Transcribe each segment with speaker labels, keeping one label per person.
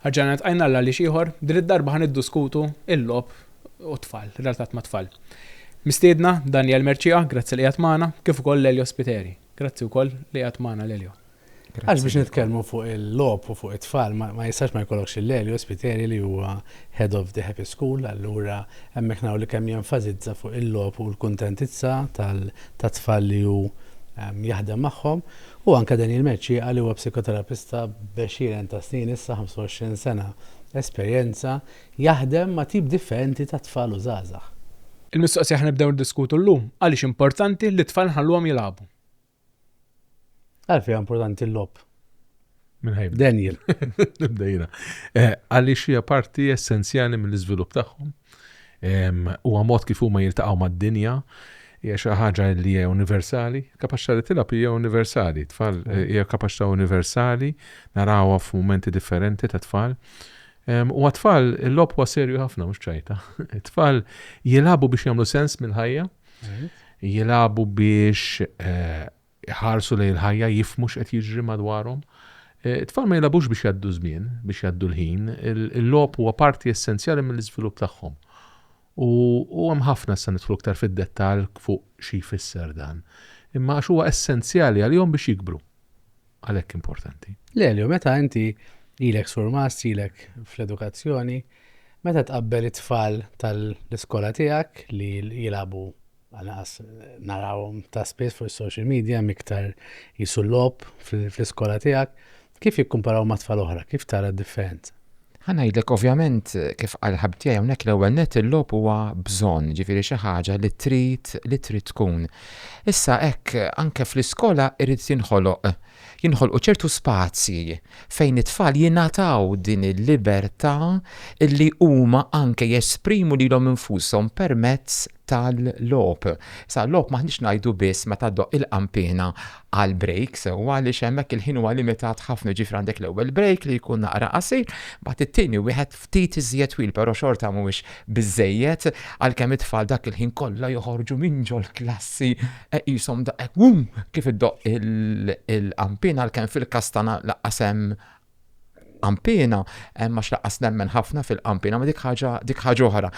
Speaker 1: Ħarġana tqajna li xieħor, din id-darba ħaniddiskutu il-lob u tfal, relatat ma' tfal. Mistiedna Daniel Merċija, grazzi li qiegħed magħna, kif ukoll Lelio Spiteri. Grazzi wkoll li qiegħed magħna Lelio.
Speaker 2: Għax biex nitkellmu fuq il-lob u fuq it-tfal, ma jistax ma jkollokx il-Lelio Spiteri li huwa Head of the Happy School, allura hemmhekk naw li kemm jenfasizza fuq il-lob u l-kuntentizza tat-tfal li hu jaħdem magħhom, u anke Daniel Merċija li huwa psikoterapista b'20 ta' snin issa 25 sena esperjenza jaħdem ma' tip differenti ta' tfal u żgħażagħ.
Speaker 1: Il-mistoqsija ħnibdew niddiskutu llum għaliex importanti li t-tfal nħalluhom jilagħbu.
Speaker 2: Għalfejn importanti l-lob.
Speaker 3: Minħajb.
Speaker 2: Daniel.
Speaker 3: Nibdejna. Għaliex hija parti essenzjali mill-iżvilupp tagħhom. Huwa mod kif huma jiltaqgħu mad-dinja. Hija xi ħaġa li hija universali, kapaċità li tilab hija universali, tfal hija kapaċità universali, narawha f'mumenti differenti ta' tfal. U għat-tfal il-lob huwa serju ħafna mhux ċajta. It-tfal jilagħbu biex jagħmlu sens mill-ħajja, jilagħbu biex ħarsu lejn il-ħajja, jifhmu x'qed jiġri madwarhom. It-tfal ma jilagħbux biex jgħaddu żmien, biex jgħaddu l-ħin. Il-lob huwa parti essenzjali mill-iżvilupp tagħhom. U hemm ħafna se nidħlu aktar fid-dettall fuq xi jfisser dan. Imma għax huwa essenzjali għalihom biex jikbru. Għalhekk importanti.
Speaker 2: Lelio, meta inti ilek surmas, ilek fl-edukazzjoni, meta tqabbel it-tfal tal-iskola tiegħek li jilagħbu għanqas narawhom ta' spiss fuq is-social media miktar jisu l-lob fl-iskola tiegħek, kif jikkumparaw ma' tfal oħra, kif tara d-differenza?
Speaker 4: Ħanajdlek ovvjament kif għal ħabtija hawnhekk l-ewwel net il-lob huwa bżonn, ġifieri xi ħaġa li trid tkun. Issa hekk anke fl-iskola irid jinħolqu ċertu spazji fejn it-tfal jingħataw din il-libertà illi huma anke jesprimu lilhom infushom permezz tal-lob. Sa l-lob maħniex ngħidu biss meta ddoq il-qampina għal break sewwa għaliex hemmhekk il-ħin huwa limitat ħafna ġifri għandek l-ewwel break li jkun naqra qasir, bagħad it-tieni wieħed ftit iżjed twil però xorta mhuwiex biżejjed għalkemm it-tfal dak il-ħin kollha joħorġu minn ġol klassi qishom daqhekk kif iddoq il-qampina għalkemm fil-kastana laqqas hemm qampina, ma xlaqqas nemmen ħafna fil-qampina, ma dik ħaġa oħra.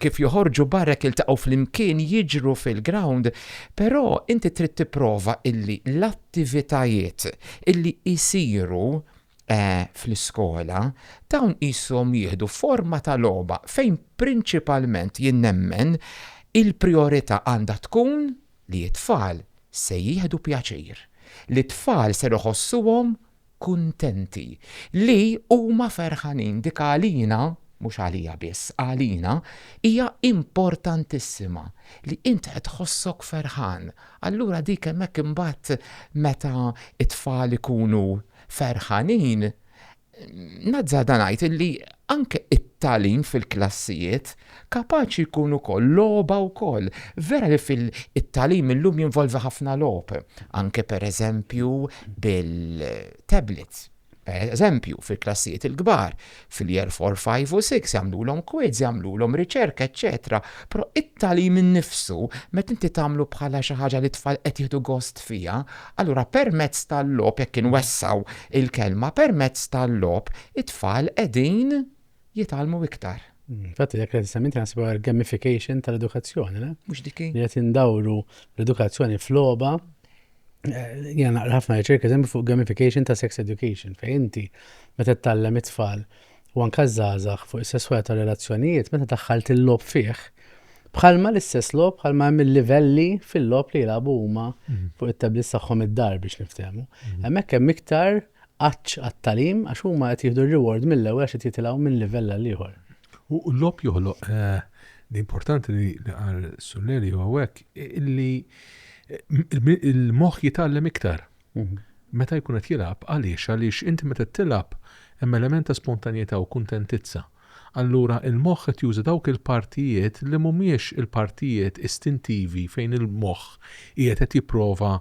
Speaker 4: Kif joħorġu barrek iltaqgħu fl-imkien jiġru fil-ground, però inti trid tipprova illi l-attivitajiet illi jsiru fl-iskola dawn qishom jieħdu forma ta' logħba fejn prinċipalment jinnemmen il-priorità għandha tkun li t-tfal se jieħdu pjaċir, li t-tfal se joħossuhom kuntenti, li huma ferħanin dik għalina, mhux għalija biss, għalina hija importantissima li inti qed tħossok ferħan. Allura dik hemmhekk imbagħad meta t-tfal ikunu ferħanin, nażżada ngħid illi anke it-tagħlim fil-klassijiet kapaċi jkun ukoll logħba wkoll. Vera li fil-tagħlim illum jinvolvi ħafna logħb, anke pereżempju bil-tablets. Per eżempju, fil-klassijiet il-kbar, fil-year 4, 5 u 6 jagħmluhom quiz, jagħmluhom riċerka, eċetera. Però it-tagħlim innifsu meta inti tagħmlu bħala xi ħaġa li tfal qed jieħdu gost fiha, allura permezz tal-logħb jekk inwessaw il-kelma, permezz tal-logħb it-tfal qegħdin jitgħallmu iktar.
Speaker 2: Infatti, jekk qed semminti naħsbu gamification tal-edukazzjoni,
Speaker 4: Mhux dik.
Speaker 2: li qed indawru l-edukazzjoni f'logħba. Jena naqra ħafna riċerka eżempju fuq gamification ta' sex education, fejn inti meta tallem it-tfal u anke żgħażagħ fuq is-sesswalità ta' relazzjonijiet meta daħħalt il-lob fih. Bħalma l-istess lob, bħalma hemm il-livelli fil-lob li jilagħbu huma fuq it-tabliet tagħhom id-dar biex niftehmu. Hemmhekk hemm iktar qaċċ għat-tagħlim għax huma qed jieħdu r-reward mill-ewwel għax qed jitilgħu minn livell għal ieħor.
Speaker 3: U l-lob joħloq l-importanti li għal Sulleri u hawnhekk illi il-moħħ jitgħallem iktar. Meta jkun qed jilgħab għaliex inti meta tilgħab hemm element ta' spontanjetà u kuntentizza. Allura il-moħħ qed juża dawk il-partijiet li mhumiex il-partijiet istintivi fejn il-moħħ qiegħed qed jipprova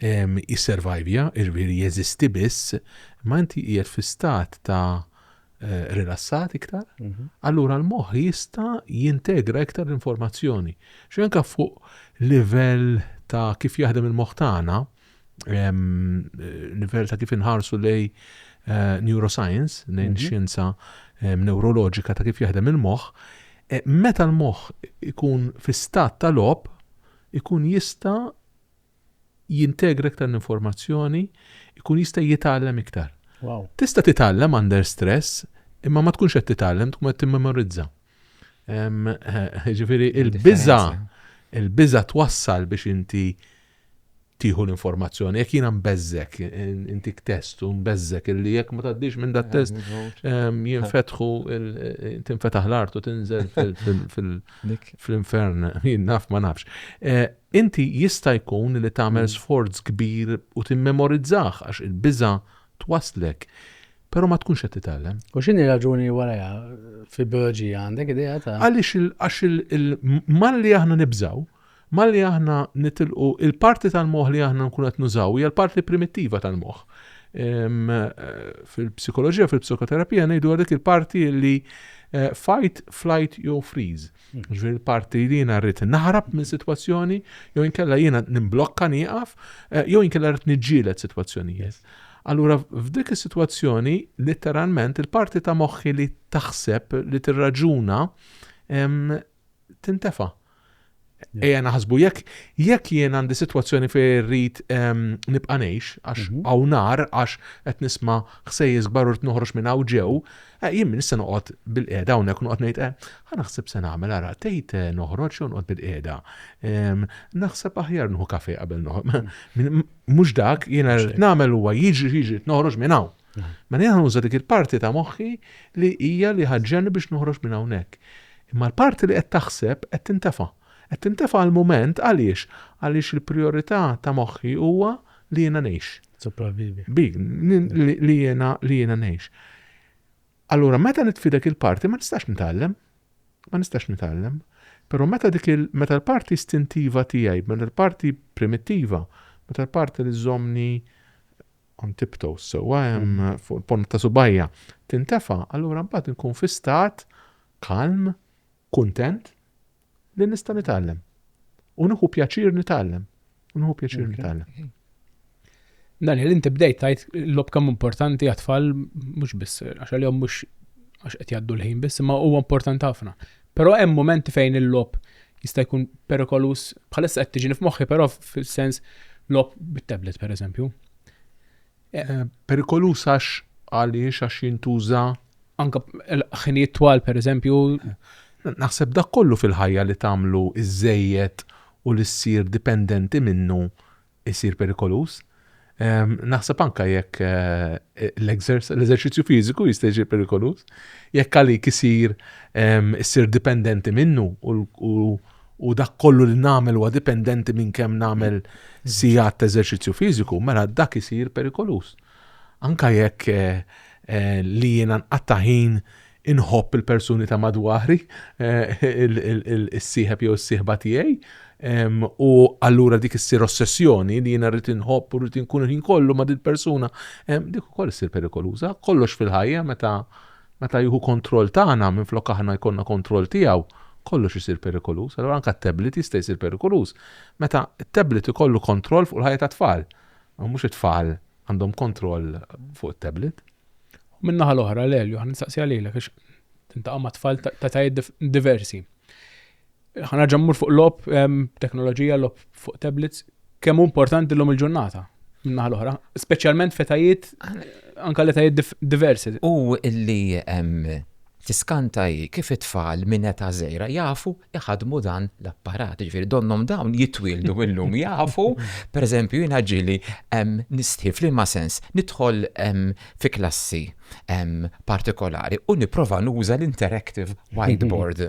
Speaker 3: jisservajvja, irviri jeżisti biss, ma inti qiegħed fi stat ta' rilassat iktar, allura l-moħħ jista' jintegra iktar informazzjoni. Xi anke fuq livell ta' kif jaħdem il-moħħ tagħna, livell ta' kif inħarsu lej neuroscience, lejn xjenza neuroloġika ta' kif jaħdem il-moħħ, meta l-moħħ ikun fi stat ta' lob, ikun jista' jintegra iktar l-informazzjoni, ikun jista' jitgħallem iktar.
Speaker 2: Wow.
Speaker 3: Tista' titgħallem under stress, imma ma tkunx qed titgħallem, tkun qed timmemorizza. Ġifieri il-biża twassal biex inti tieħu l-informazzjoni. Jekk jiena mbeżżek, intik test u mbeżżek illi jekk ma tgħaddix minn dat test jinfetħu tinfetaħ l-art u tinżel fil-infern, jien naf ma nafx. Inti jista' jkun li tagħmel sforz kbir u timmemorizzah għax il-biża twaslek, però ma tkunx qed titgħallem.
Speaker 2: U x'inhi raġuni warajha fil-bioloġija għandek idea ta'
Speaker 3: għaliex malli aħna nibżaw, malli aħna nitilqu il-parti tal-moħħ li aħna nkun qed nużaw hija l-parti primittiva tal-moħħ. Fil-psikoloġija, fil-psikoterapija ngħidu dik il-parti li fight, flight jew freeze. Ġifieri il-parti li jiena rrid naħrab minn sitwazzjoni jew inkella jiena nimblokka nieqaf jew inkella rrid niġġieled sitwazzjonijiet. Allura f'dik is-sitwazzjoni letteralment il-parti ta' moħħi li taħseb li tirraġuna tintefa'. Ejja naħsbu jekk jien għandi sitwazzjoni fejn rrid nibqa' ngħix għax hawn nar għax qed nisma' ħsejjes kbar u rid noħroġ minn hawn ġew, jien nista' noqgħod bil-qiegħda hawnhekk noqgħod ngħid naħseb se nagħmel ara tgħid noħroġ jew noqgħod bil-qiegħda. Naħseb aħjar nieħu kafè qabel mhux dak jiena rid nagħmel huwa jiġri noħroġ minn hawn. Ma jiena nuża dik il-parti ta' moħħi li hija li ħaġġenni biex noħroġ minn hawnhekk. Imma l-parti li qed taħseb qed tintefa'. Qed tintefa' għall-mument għaliex il-prijorità ta' moħħi huwa li jiena ngħix.
Speaker 2: Sopravvivi.
Speaker 3: Li jiena ngħix. Allura meta nitfidek il-parti ma nistax nitgħallem. Però meta l-parti istintiva tiegħi, meta l-parti primittiva, meta l-parti li żommni on tiptoes, sewwa hemm fuq il-pont ta' subajja tintefa', allura mbagħad inkun fi stat kalm, kuntent li nista' nitgħallem. U nieħu pjaċir nitgħallem.
Speaker 1: Daniel, inti bdejt tajt l-lob kemm importanti għat-tfal mhux biss għax għalihom mhux għax qed jgħaddu l-ħin biss, imma huwa importanti ħafna. Però hemm momenti fejn il-lob jista' jkun perikolus bħalissa qed tiġini f'moħħi, però fis-sens lob bit-tablet pereżempju.
Speaker 3: Perikolus għaliex għax jintuża
Speaker 1: anke ħinijiet twal pereżempju.
Speaker 3: Naħseb dak kollu fil-ħajja li tagħmlu iż-żejjed u li ssir dipendenti minnu jsir perikolus. Naħseb anke jekk l-eżerċizzju fiżiku jista' jsir perikolus, jekk għalik issir dipendenti minnu u dak kollu li nagħmel huwa dipendenti minn kemm nagħmel sigħat ta' eżerċizzju fiżiku, mela dak isir perikolus. Anke jekk li jiena nqatta' ħin inħobb il-persuni ta' madwari, il-sieħeb jew is-sieħba tiegħi, u allura dik issir ossessjoni li jiena rrid inħobb u rrid inkun ħin kollu ma' din persuna, dik ukoll issir perikoluża. Kollox fil-ħajja meta jieħu kontroll tagħna minflok aħna jkollna kontroll tiegħu, kollox isir perikoluż. Allura anke t-tablet jista' jsir perikoluż. Meta t-tablet ikollu kontroll fuq il-ħajja ta' tfal, mhux it-tfal għandhom kontroll fuq it-tablet.
Speaker 1: Minnaħa l-oħra l-Elju, ħan nistaqsi għalilek, għax tintaqa' ma' tfal ta' tajjed diversi. Ħana ġammur fuq lob, teknoloġija, lob fuq tablets, kemm importanti l-lum il-ġurnata minnaħa l-oħra, speċjalment fetajiet anke l-etajiet diversi.
Speaker 4: U illi tiskanta kif it-tfal minn eta żgħira jafu jaħadmu dan l-apparat, ġifieri donhom dawn jitwildu illum jafu, pereżempju jiena ġieli nistħif li ma sens nidħol fi klassi partikolari u nipprova nuża l-interactive whiteboard.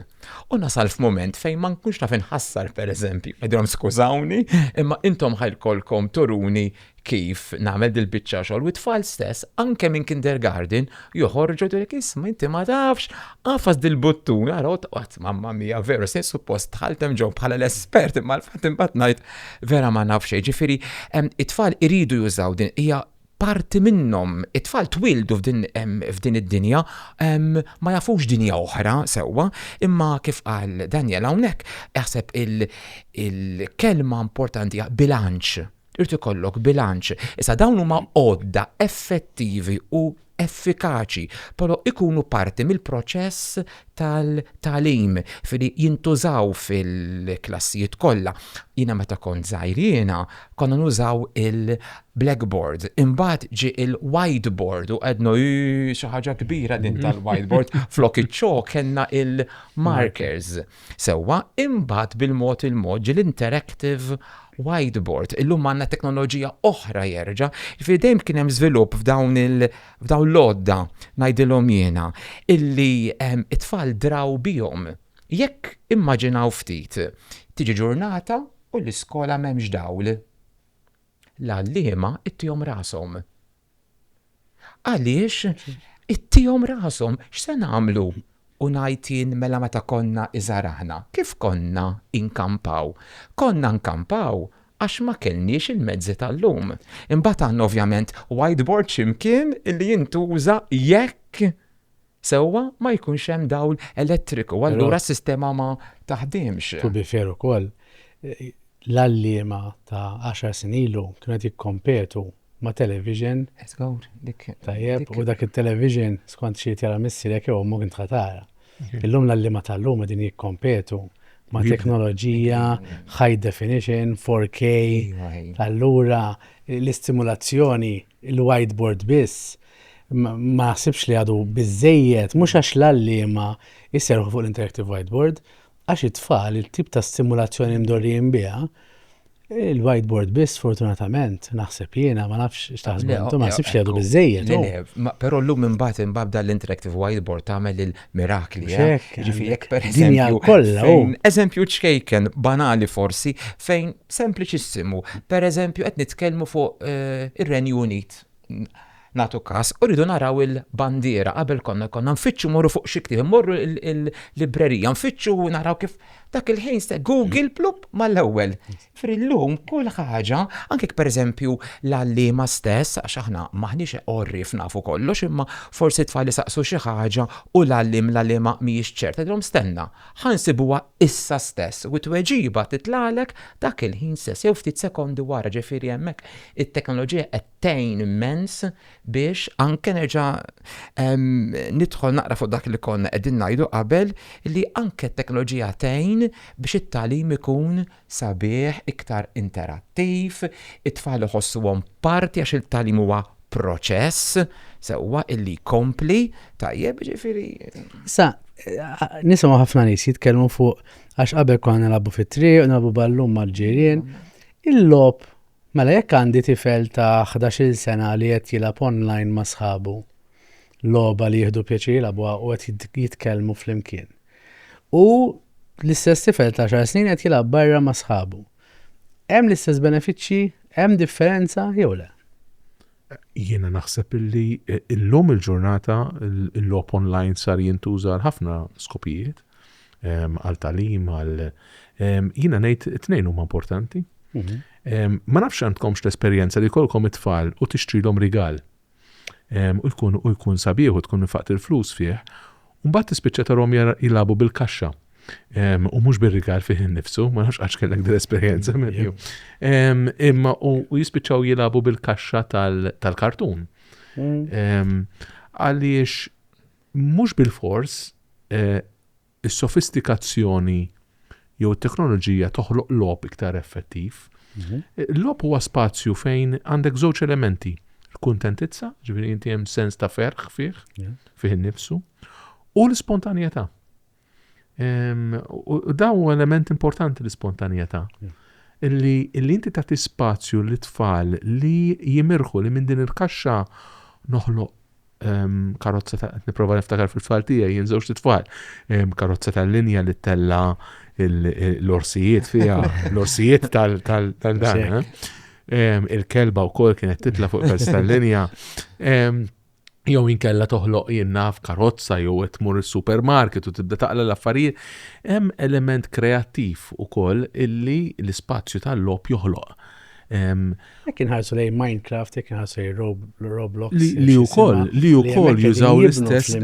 Speaker 4: U nasal f'mument fejn ma nkunx naf inħassar pereżempju, qegħdilhom skużawni, imma intom ħajkolkom turuni kif nagħmel dil-biċċa xogħol u tfal stess anke minn kindergarten joħorġu dilek isma' inti ma tafx qafas dil-buttun ara qatt mamma mija veru se suppost tħaltem ġew bħala l-espert imma l-fatt imbagħad ngħid vera ma nafx xejn. Ġifieri it-tfal iridu jużaw din hija parti minnhom, it-tfal twildu f'din id-dinja ma jafux dinja oħra sewwa, imma kif qal Daniel hawnhekk jaħseb il-kelma importanti bilanċ. Irid ikollok bilanċ. Issa dawn huma għodda effettivi u effikaċi, però ikunu parti mill-proċess tal-talim fili jintużaw fil-klassijiet kollha. Jiena meta kont żgħirina konna nużaw il-blackboard, imbagħad ġie il-whiteboard u qednu xi ħaġa kbira din tal-whiteboard flok iċ-ċok kellna il-markers. Sewwa imbagħad bil-mod ġie l-interactive whiteboard. Illum għandna teknoloġija oħra jerġa', jiġifieri dejjem kien hemm żvilupp f'dawn l-għodda ngħidilhom jiena illi it-tfal draw bihom. Jekk immaġinaw ftit, tiġi ġurnata u l-iskola m'hemmx dawl. L-għalliema ittihom rashom. Għaliex ittihom rashom x'se nagħmlu? U ngħid mela meta konna iżaraħna, kif konna inkampaw? Konna nkampaw għax ma kellniex il-mezzi tal-lum. Imbagħad għandna ovvjament whiteboard x'imkien illi jintuża jekk sewwa ma jkunx hemm dawl elettriku, allura s-sistema ma taħdimx.
Speaker 2: Tu bifer ukoll l-għalliema ta' 10 snin ilu kienu qed jikkompetu ma' television. Tajjeb, u dak il-television skont xi jara missierek jew mhu kien tħatara. Illum l-għalliema tal-lum din jikkompetu ma' teknoloġija, high definition, 4K, allura l-istimulazzjoni, il-whiteboard biss, ma ħsibx li għadu biżejjed, mhux għax l-għalliema jisserħu fuq l-interactive whiteboard, għax it-tfal il-tip ta' stimulazzjoni mdorrijin biha, il-whiteboard biss fortunatament naħseb jiena ma nafx x'taħsbu intom ma naħsibx li għadu biżejjed.
Speaker 4: Però llum imbagħad l-interactive whiteboard tagħmel il-mirakli. Ġifieri jekk
Speaker 2: pereżempju
Speaker 4: eżempju ċkejken banali forsi fejn sempliċissimu. Pereżempju qed nitkellmu fuq ir-Renju Unit. Natu każ, u rridu naraw il-bandiera qabel konna nfittxu morru fuq xi ktieb, morru l-librerija, nfittxu naraw kif dak il-ħin Google plub mal-ewwel. Fri-llum kull ħaġa, anke pereżempju l-għalliema stess, għax aħna maħniex orrif nafu kollox, imma forsi tfal saqsu xi ħaġa u l-għalliema mhijiex ċerta, dhom stenna, ħansibuha issa stess u tweġiba titlalek dak il-ħin stess jew ftit sekondi wara, ġifieri hemmhekk it-teknoloġija qed tgħin immens biex anke nerġa' nidħol naqra fuq dak li konna qegħdin ngħidu qabel li anke t-teknoloġija tgħin biex it-tagħlim ikun sabiħ, iktar interattiv, it-tfal iħossuhom parti għax il-tagħlim huwa proċess sewwa illi jkompli tajjeb ġifieri.
Speaker 2: Sa nisimgħu ħafna nies jitkellmu fuq għax qabel konna nilagħbu fit-triq u nilagħbu ballum mal-ġirien. Il-logħob mela jekk għandi tifel ta' 11-il sena li qed jilagħab online ma' sħabu, logħba li jieħdu pjaċir jilagħbuha u qed jitkellmu flimkien. U l-istess tifel ta' 10 snin qed jilgħab barra ma' sħabu. Hemm l-istess benefiċċji, hemm differenza jew le?
Speaker 3: Jiena naħseb illi illum il-ġurnata il-logħob online sar jintuża għal ħafna skopijiet, għal tagħlim, jiena ngħid it-tnejn huma importanti. Ma nafx għandkomx l-esperjenza li jkollkom it-tfal u tixtrilhom rigal. U jkun sabiħ u tkun infaqt il-flus fih, u mbagħad tispiċċa tarhom jilagħbu bil-kaxxa. U mhux bir-rigal fih innifsu, ma nafx għax kellek din esperjenza medju. Imma u jispiċċaw jilagħbu bil-kaxxa tal-kartun. Għaliex mhux bil-fors is-sofistikazzjoni jew it-teknoloġija toħloq logħob iktar effettiv. L-logħob huwa spazju fejn għandek żewġ elementi. Il-kuntentizza, ġifieri inti hemm sens ta' ferħ fih innifsu, u l-ispontanjetà. U dawn huwa element importanti l-ispontanjetà. Illi inti tagħti spazju lit-tfal li jimirħu li minn din il-kaxxa noħloq karozza ta' nipprova niftakar fil-tfal tiegħi jien żewġ tfal, karozza tal-linja li tella l-orsijiet fiha, l-orsijiet tal-dan. Il-kelba wkoll kienet titla fuq karozza tal-linja. Jew inkella toħloq jinnaf karozza jew qed tmur is-supermarket u tibda taqla l-affarijiet. Hemm element kreattiv ukoll illi l-ispazju tal-logħob joħloq.
Speaker 2: Kien ħarsu lej Minecraft, kien ħarsu lej Roblox.
Speaker 3: li wkoll jużaw l-istess.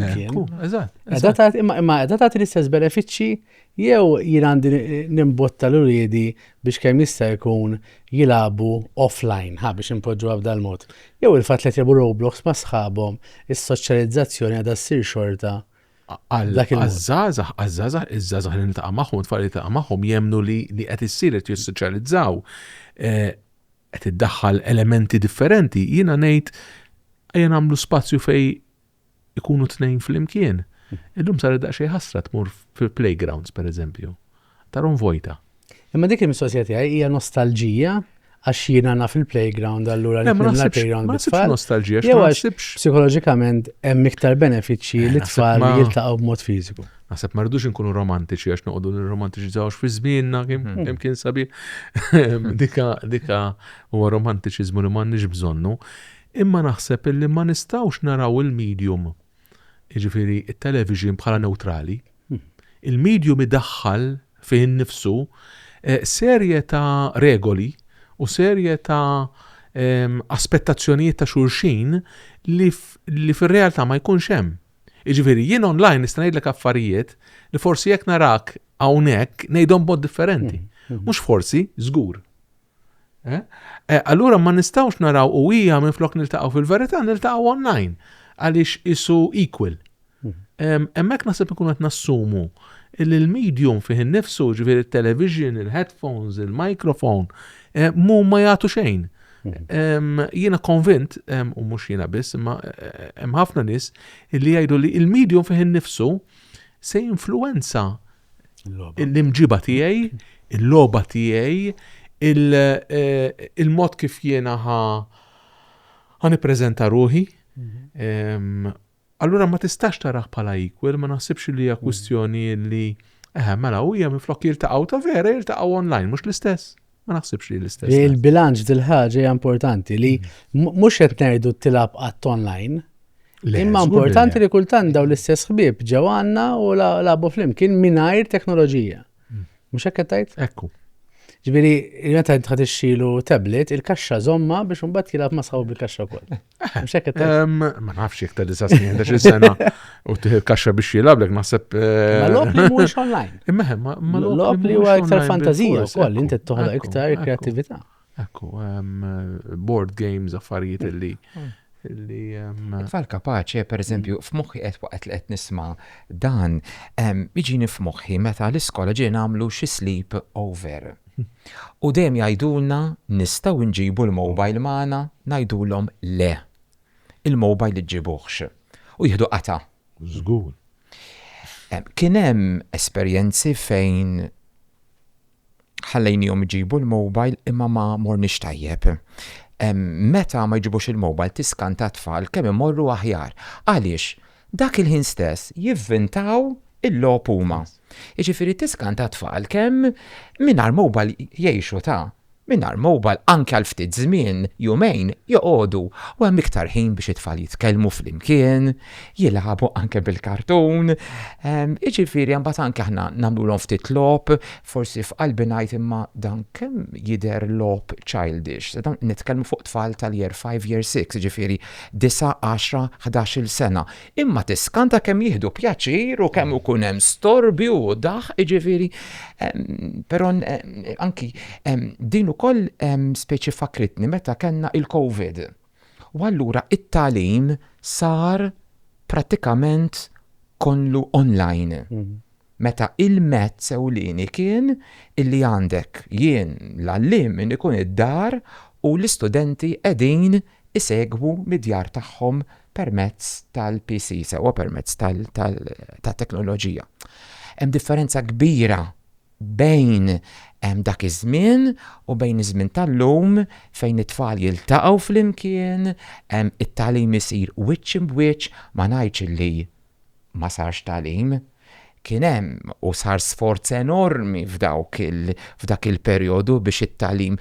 Speaker 3: Eżatt.
Speaker 2: Imma edha tagħti l-istess benefiċċji jew jien għandi nimbotta l-uriedi biex kemm jista' jkun jilabu offline biex impoġġuha b'dal mod. Jew il-fatt li jilbu Roblox ma' sħabhom is-soċjalizzazzjoni għadha ssir xorta.
Speaker 3: Għazzazax li niltaqa' magħhom, tfal li niltaqa' magħhom jemnu li qed issir qed jissoċjalizzaw, qed iddaħħal elementi differenti. Jiena ngħid ejja nagħmlu spazju fej ikunu tnejn flimkien. Illum sar daqsxejn ħasra tmur fil-playgrounds pereżempju. Tarhom vojta.
Speaker 2: Imma dik il-mistoqsija tiegħi hija nostalġija għax jiena naf il-playground allura nifhimna il-playground bit-tfal.
Speaker 3: Nostalġija
Speaker 2: jew għax psikoloġikament hemm iktar benefiċċji li tfal jiltaqgħu b'mod fiżiku.
Speaker 3: Naħseb ma rridux inkunu romantiċi għax noqogħdu nirromantiċizzawx fi żmienna kemm kien sabiħ. Dika huwa romantiċiżmu li m'għandniex bżonnu. Imma naħseb illi ma nistgħux naraw il-medium, jiġifieri it-television bħala neutrali. Il-medium idaħħal fih innifsu serje ta' regoli u serje ta' aspettazzjonijiet ta' xulxin li fir-realtà ma jkunx hemm. Jiġifieri jien online nista' ngħidlek affarijiet li forsi jekk narak hawnhekk ngħidhom b'mod differenti. Mhux forsi, żgur. Allura ma nistgħux naraw u hija minflok niltaqgħu fil-verità niltaqgħu online għaliex isu equal. Hemmhekk naħseb ikun qed nassumu il-medium fih innifsu ġifieri il-television, il-headphones, il-microphone ma jagħtu xejn. Jiena konvint, u mhux jiena biss, imma hemm ħafna nies li jgħidu li il-medium fih innifsu se jinfluwenza l-imġiba tiegħi, il-logħba tiegħi, il-mod kif jiena ħanippreżenta ruħi. Allura ma tistax taraħ bħala equal, ma naħsibx li hija kwistjoni li mela u hija minflok jiltaqgħu ta' vera jiltaqgħu online, mhux l-istess. Ma naħsibx li l-istess.
Speaker 2: Il-bilanċ dil-ħaġa hija importanti li mhux qed ngħidu tilab qatt online. Imma importanti li kultant daw l-istess ħbieb ġew għandna u labu flimkien mingħajr teknoloġija. Mhux hekk qed tgħid?
Speaker 3: Ekku.
Speaker 2: Ġifieri meta tħad ixxielu tablet, il-kaxxa żomma biex imbagħad jilgħab ma' sħabu bil-kaxxa wkoll. Mhux hekk qed tgħid?
Speaker 3: Ma nafx jekk ta' 9 snin, 11 sena u tieħu kaxxa biex jilablek naħseb.
Speaker 2: Ma l-opli mhuwiex online.
Speaker 3: Imma
Speaker 2: l-opli huwa iktar fantażija wkoll, inti toħloq iktar kreattività.
Speaker 3: Ekku, board games affarijiet illi
Speaker 4: Tfal kapaċi, per eżempju, f'moħħi waqt li qed nisma' dan, jiġini f'moħħi meta l-iskola ġie nagħmlu xi sleep over. U dejjem jgħidulna nistgħu nġibu l-mobile magħna, ngħidulhom le. Il-mobile iġġibuhx. U jieħdu qata.
Speaker 3: Żgur.
Speaker 4: Kien hemm esperjenzi fejn ħallejnihom iġibu l-mobile imma ma morniex tajjeb. Meta ma jġibux il-mobile tiskanta tfal kemm imorru aħjar. Għaliex dak il-ħin stess jivvintaw il-logħob huma. Jiġifieri tiskanta tfal kemm mingħajr mobile jgħixu mingħajr mobile anke għal ftit żmien jumejn joqogħdu u hemm iktar ħin biex it-tfal jitkellmu flimkien, jilagħbu anke bil-kartun. Jiġifieri mbagħad anke aħna nagħmluhom ftit logħob, forsi f'qalbi ngħid imma dan kemm jidher logħob childish. Dan nitkellmu fuq tfal tal-year 5, year 6, jiġifieri 9, 10, 11 sena. Imma tiskanta kemm jieħdu pjaċir u kemm ikun hemm storbju u daħ, jiġifieri però anki din ukoll speċi fakritni meta kellna il-COVID. U allura it-tagħlim sar prattikament kollu online. Meta il-mezz ewlieni kien illi għandek jien l-għalliem min ikun id-dar u l-istudenti qegħdin isegwu mid-djar tagħhom permezz tal-PC sewa permezz tat-teknoloġija. Hemm differenza kbira bejn dak iż-żmien u bejn iż-żmien tal-lum fejn it-tfal jiltaqgħu flimkien, it-tagħlim isir wiċċ b'wiċċ, ma ngħidx li ma sarx tagħlim. Kien hemm u sar sforz enormi f'dak il-perjodu biex it-tagħlim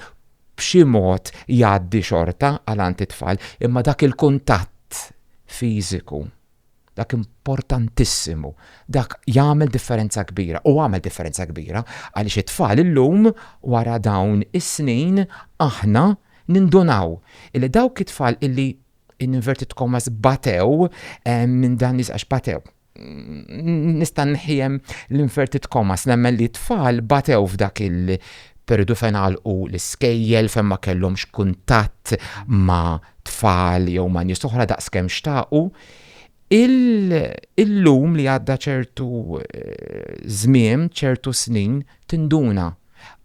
Speaker 4: b'xi mod jgħaddi xorta għal it-tfal, imma dak il-kuntatt fiżiku dak importantissimu, dak jagħmel differenza kbira, u għamel differenza kbira, għaliex it-tfal illum wara dawn is-snin aħna nindunaw illi dawk it-tfal illi in inverted commas batew minn dan għax batew. Nista' nħiem l-inverted commas nemmen li t-tfal batew f'dak il-periodu fejn għalqu l-iskejjel fejn ma kellhomx kuntatt ma' tfal jew ma' nies oħra daqskemm xtaqu. Il-lum li għadda ċertu żmien, ċertu snin tinduna.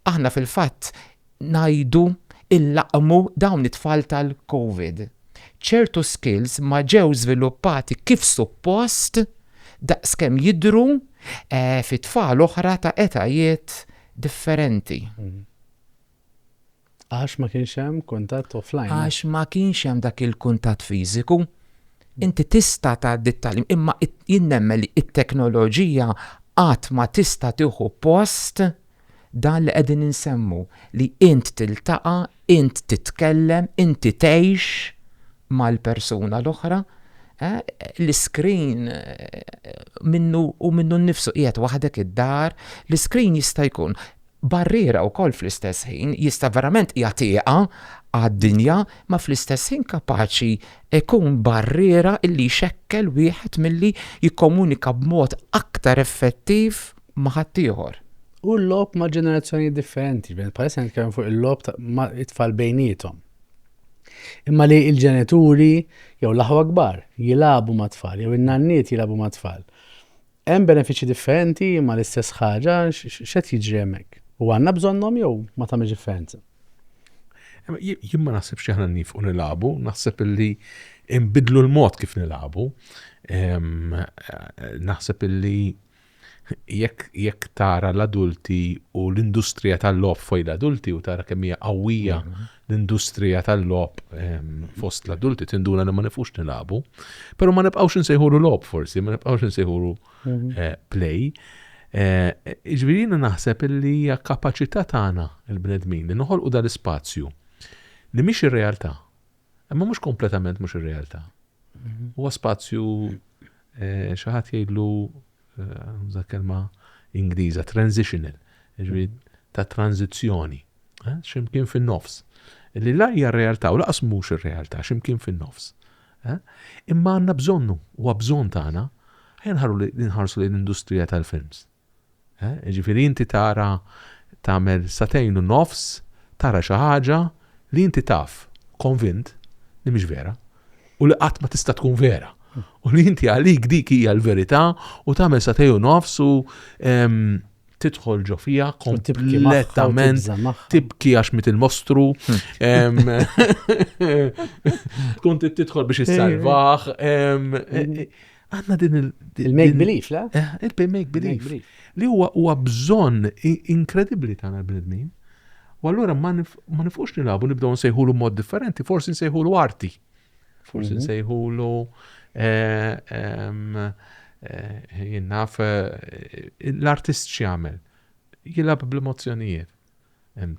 Speaker 4: Aħna fil-fatt ngħidu illaqmu dawn it-tfal tal-COVID. ċertu skills ma ġew żviluppati kif suppost daqskemm jidru fit-tfal oħra ta' etajiet differenti.
Speaker 2: Għax ma kienx hemm kuntatt offline.
Speaker 4: Għax ma kienx hemm dak il-kuntatt fiżiku. Inti tista' tgħaddi t-tagħlim, imma jinnemmel li t-teknoloġija qatt ma tista' tieħu post dan li qegħdin insemmu li int tiltaqa', int titkellem, inti tgħix mal-persuna l-oħra. L-iskrin minnu nnifsu qiegħed waħdek id-dar, l-iskrin jista' jkun barriera wkoll fl-istess ħin, jista' verament jagħtiqa għad-dinja, ma fl-istess ħin kapaċi jkun barriera illi jxekkel wieħed milli jikkomunika b'mod aktar effettiv ma' ħaddieħor.
Speaker 2: U l-lob ma' ġenerazzjoni differenti, bħalissa nitkellem fuq il-lob ma' it-tfal bejnietom. Imma li il-ġenituri jew l-aħwa kbar jilabu ma' tfal, jew in-nanniet jilabu ma' tfal. Hemm benefiċċji differenti ma' l-istess ħaġa x'qed jiġri hemmhekk. U għandna bżonnhom jew ma tagħmel differenza.
Speaker 3: Jien ma naħsibx aħna nifqu nilagħbu, naħseb illi nbidlu l-mod kif nilagħbu. Naħseb illi jekk tara l-adulti u l-industrija tal-lob fuq l-adulti u tara kemm hija qawwija l-industrija tal-lob fost l-adulti tinduna li ma nifux nilagħbu, però ma nibqgħux insejħulu lob forsi, ma nibqgħux insejħulu play. Ġifieri naħseb illi hija kapaċità tagħna l-bnedmin li noħolqu dal-ispazju li mhix ir-realtà, imma mhux kompletament mhux ir-realtà. Huwa spazju xi ħadd jgħidlu za kelma Ingliża transitional, ġifieri ta' tranzizzjoni, x'imkien fin-nofs. Li la hija r-realtà u laqas mhux ir-realtà, x'imkien fin-nofs. Imma għandna bżonnu, huwa bżonn tagħna nħarsu l-industrija tal-films. Ġifieri inti tara tagħmel satejn u nofs, tara xi ħaġa li inti taf, konvint li mhix vera, u li qatt ma tista' tkun vera. U li inti għalik dik hija l-verità u tagħmel satejn u nofs u tidħol ġo fija kompletament, tibki għax mit il-mostru, tkun tidħol biex issalvaħ. Għandna din
Speaker 2: il-make belief, la?
Speaker 3: Il-make belief. Li huwa bżonn inkredibbli tagħna l-bnedmin. U allura ma nifux nilagħbu nibdew nsejħulu mod differenti, forsi nsejħulu arti. Forsi nsejħulu jinnaf l-artist x'jagħmel. Jilab bl-emozzjonijiet.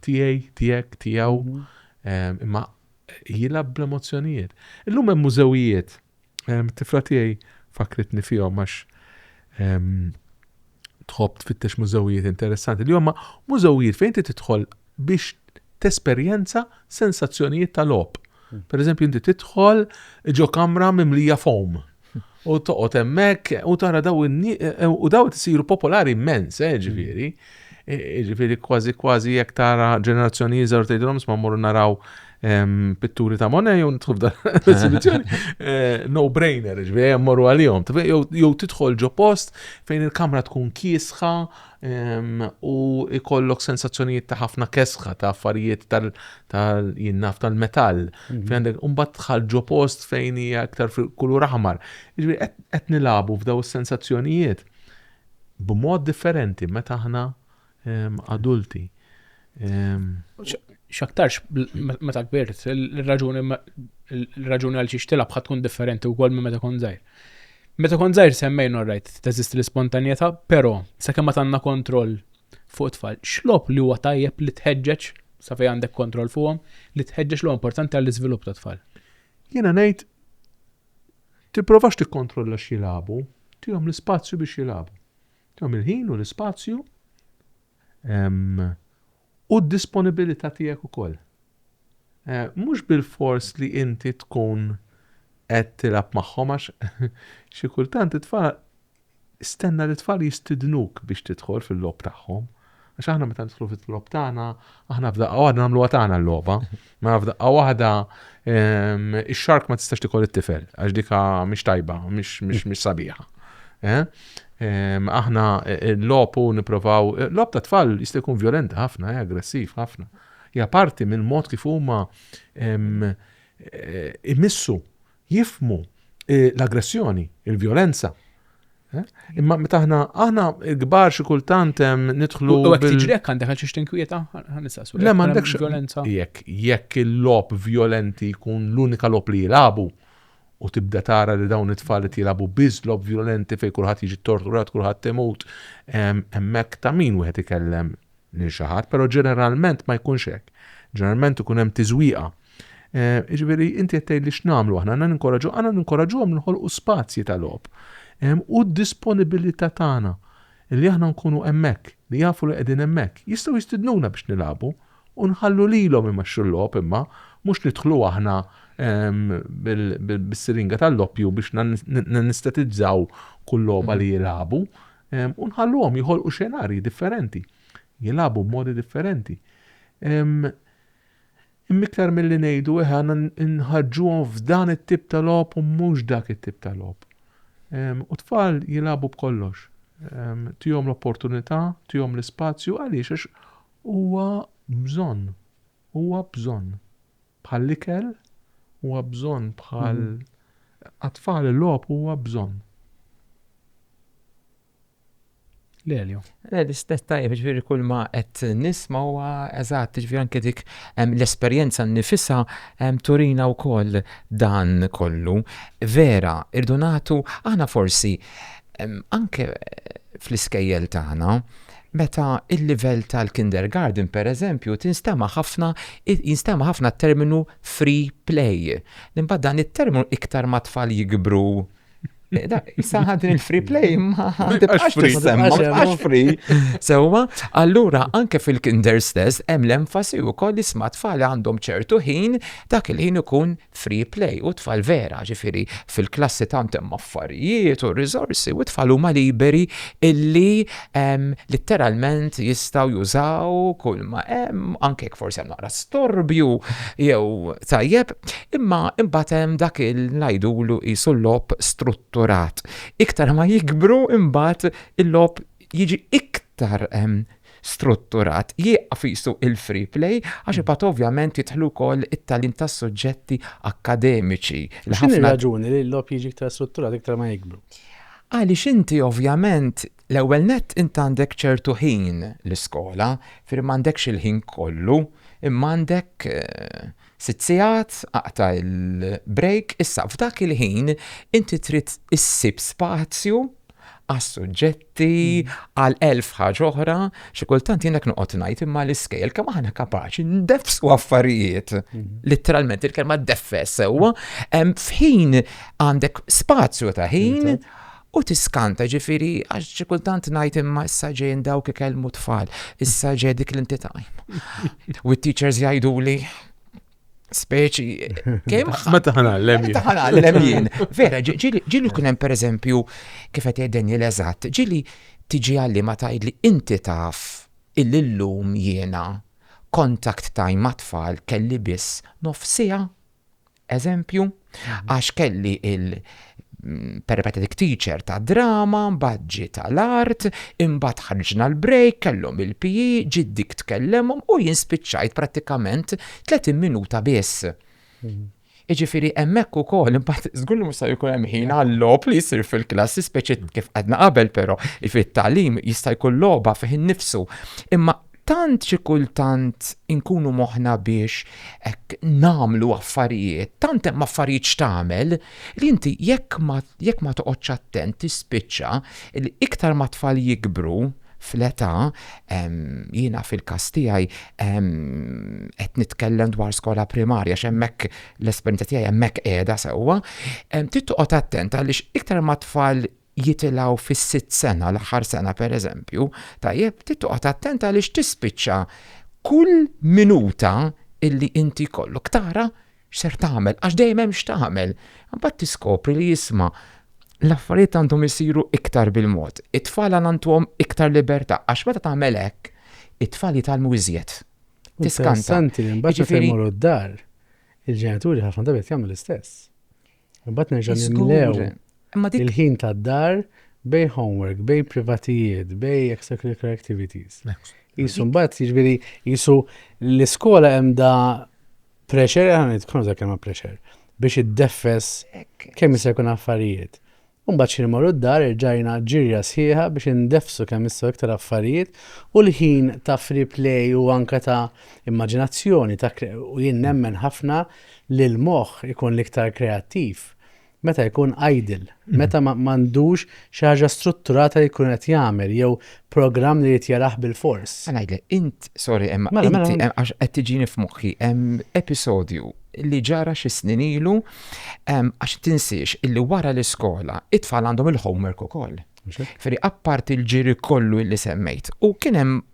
Speaker 3: Tiegħi, tiegħek, tiegħu, imma jilab bl-emozzjonijiet. Illum hemm mużewijiet. Tifla tiegħi fakritni fihom għax tħobb tfittex mużewijiet interessanti. Li huma mużewijiet fejn tidħol biex tesperjenza sensazzjonijiet tal-lob. Per eżempju, inti tidħol ġo kamra mimlija foam. U toqgħod hemmhekk u tara daw isiru popolari immens, ġifieri. Ġifieri kważi jekk tara ġenerazzjoni iżgħar tgħidilhom ma mmorru naraw pitturi ta' Monet jew nidħlu f'dal-esibizzjoni. No-brainer, ġifieri mmorru għalihom. Jew tidħol ġo post fejn il-kamra tkun kiesħa u ikollok sensazzjonijiet ta' ħafna kesħa ta' affarijiet tal-jinnaf tal-metall. Fejn mbagħad tħall ġo post fejn hija aktar kulur aħmar. Ġifieri qed nilagħbu f'daw is-sensazzjonijiet b'mod differenti meta aħna adulti.
Speaker 1: X'aktarx meta kbirt, il-raġuni għal xiex tilab ħad tkun differenti wkoll minn meta kon żgħir. Meta kon żgħir semmejn orrajt teżisti l-ispontanjetà, però sakemm ma għandna kontroll fuq tfal, x'lob li huwa tajjeb li tħeġġeġ sa fejn għandek kontroll fuqhom li tħeġġeġ li huwa importanti għall-iżvilupp ta' tfal.
Speaker 3: Jiena ngħid tipprovax tikkontrolla x'jilagħbu, tihom l-ispazju biex jilagħbu. Tihom il-ħin u l-ispazju u d-disponibilità tiegħek ukoll. Mhux bil-fors li inti tkun qed tilab magħhom għax xi kultant it-tfal istenna li t-tfal jistidnuk biex tidħol fil-lob tagħhom. Għax aħna meta nidħlu fil-lob tagħna, aħna f'daqqa waħda nagħmluha tagħna l-logħba, ma f'daqqa waħda ix-xark ma tistax tikol it-tifel għax dika mhix tajba, mhix sabiħa. Aħna l-lob u nippruvaw, l-lob ta' tfal jista' jkun vjolenti ħafna, aggressiv ħafna. Hija parti mill-mod kif huma immissu, jifmu l-aggressjoni, il-vjolenza. Imma meta aħna l-kbar xi kultant nidħlu
Speaker 1: U hekk tiġrek għandek għal xi tinkwieta ħanisaqsu.
Speaker 3: Le m'għandekx
Speaker 1: violenza.
Speaker 3: Jekk il-lob violenti jkun l-unika lob li jilagħbu u tibda tara li dawn it-tfal li jilagħbu biss lob violenti fejn kulħadd jiġi torturat, kulħadd imut, hemmhekk ta' min wieħed ikellem lil xi ħadd, però ġeneralment ma jkunx hekk. Ġeneralment ikun hemm tiżwieqa. Jiġifieri inti qed tgħid li x'nagħmlu aħna ninkoraġġuhom nħolqu spazji tal-lob. U d-disponibilità tagħna li aħna nkunu hemmhekk, li jafu li qegħdin hemmhekk, jistgħu jistidnuna biex nilagħbu u nħallu lilhom immexxu l-lob imma mhux nidħlu aħna bis-siringa tal-loppju biex nistatizzaw kull logħba li jilagħbu u nħalluhom jħolqu xenarji differenti, jilagħbu b'modi differenti. Immiktar milli ngħidu aħna nħarġuhom f'dan it-tip ta' lob u mhux dak it-tip ta' lob. U tfal jilabu b'kollox. Tihom l-opportunità, tihom l-ispazju għaliex huwa bżonn. Bħal l-ikel huwa bżonn, bħal għat-tfal il-lob huwa bżonn.
Speaker 1: Lelju.
Speaker 4: L-istess tajjeb, ġifieri kull ma qed nisma' huwa eżatt, ġifieri anke dik l-esperjenza nnifisha turina wkoll dan kollu. Vera, irdu nagħtu aħna forsi anke fl-iskejjel tagħna meta il-livell tal-kindergarten pereżempju jinstema' ħafna terminu free play. Imbagħad dan it-terminu iktar ma tfal jikbru. Issa ħadin il-free play ma tibqax tissemma, ma free. Sewwa, allura anke fil-kinder stess hemm l-enfasi wkoll li sma' tfal għandhom ċertu ħin dak il-ħin ikun free play u tfal vera, ġifieri fil-klassi tant hemm affarijiet u riżorsi u tfal huma liberi illi litteralment jistgħu jużaw kull ma hemm anke jekk forsi hemm naqra storbju jew tajjeb, imma imbagħad hemm dak il-ngħidulu qisu l-lob strutturat. Iktar ma jikbru imbagħad il-lob jiġi iktar strutturat, jieqaf jisu il-free play, għax imbagħad ovvjament jidħlu wkoll it-talim tas-suġġetti akademiċi.
Speaker 2: X'inhi raġuni li l-lob jiġi iktar strutturat iktar ma jikbru?
Speaker 4: Għaliex inti ovvjament l-ewwel nett inti għandek ċertu ħin l-iskola, firm m'għandekx il-ħin kollu, imma għandek 6 sigħat aqta' il-break, issa f'dak il-ħin inti trid issib spazju għas-suġġetti għal 1000 ħaġa oħra, xi kultant jiena noqgħod ngħid imma l-iskejjel kemm aħna kapaċi ndeffsu affarijiet. Litteralment il-kelma deffes sewwa, f'ħin għandek spazju ta' ħin u tiskanta ġifieri għax xi kultant ngħid imma issa ġejjin dawk ikellmu tfal, issa ġej dik l-inti time. U t-teachers jgħiduli speċi kemm
Speaker 3: Meta
Speaker 4: ħanallem jien. Vera, ġieli jkun hemm pereżempju kif qed jgħidni l-eżatt, ġieli tiġi għalli ma tgħidli inti taf illi llum jiena contact time ma' tfal kelli biss nofs siegħa. Eżempju, għax kelli peripatetic teacher ta' drama, mbagħad tal-art, imbagħad ħarġna l-break, kellhom il-PE, ġiddik tkellemhom u jien spiċċajt prattikament 30 minuta biss. Jiġifieri hemmhekk ukoll imbagħad żgur li mhux se jkun hemm ħin għall-logħob li jsir fil-klassi speċi kif qedna qabel però fit-tagħlim jista' jkun logħba fih innifsu. Imma tant xi kultant inkunu moħħna biex hekk nagħmlu affarijiet, tant hemm affarijiet x'tagħmel li inti jekk ma toqgħodx attent tispiċċa li iktar ma tfal jikbru fl-età jiena fil-każ tiegħi qed nitkellem dwar skola primarja x'hemmhekk l-esperjenza tiegħi hemmhekk qiegħda sewwa, trid toqgħod attent għaliex iktar ma tfal jitilgħu fis-6 sena l-aħħar sena pereżempju, tajjeb trid toqgħod attent għaliex tispiċċa kull minuta illi inti kollok tara x'ser tagħmel għax dejjem hemm x'tagħmel. Imbagħad tiskopri li jisma' l-affarijiet għandhom isiru iktar bil-mod. It-tfal għandhom iktar libertà għax meta tagħmel hekk, it-tfal jitalmu iżjed. Tiskanta.
Speaker 2: Interessanti li mbagħad meta jmorru d-dar, il-ġenituri ħafna drabi jagħmlu l-istess. Imbagħad nerġa' nimlew il-ħin tad-dar bej homework, bej privatijiet, bej extracurricular activities. Jisu mbagħad jiġifieri jisu l-iskola hemm da pressure, ħana nitkunu dak kemm pressure biex iddeffes kemm jista' jkun affarijiet. Mbagħad xi nimorru d-dar irġajna ġirja sħiħa biex indeffsu kemm jistgħu iktar affarijiet u l-ħin ta' free play u anke ta' immaġinazzjoni u jien nemmen ħafna li l-moħħ ikun l-iktar kreattiv meta jkun idle, meta m'għandux xi ħaġa strutturata li jkun qed jagħmel jew programm li jrid jaraħ bil-fors.
Speaker 4: Ngħidlek sorry inti għax qed tiġini f'moħħi hemm episodju li ġara xi snin ilu għax tinsiex illi wara l-iskola it-tfal għandhom il-homework ukoll. Ferri apparti il-ġiri kollu li semmejt u kien hemm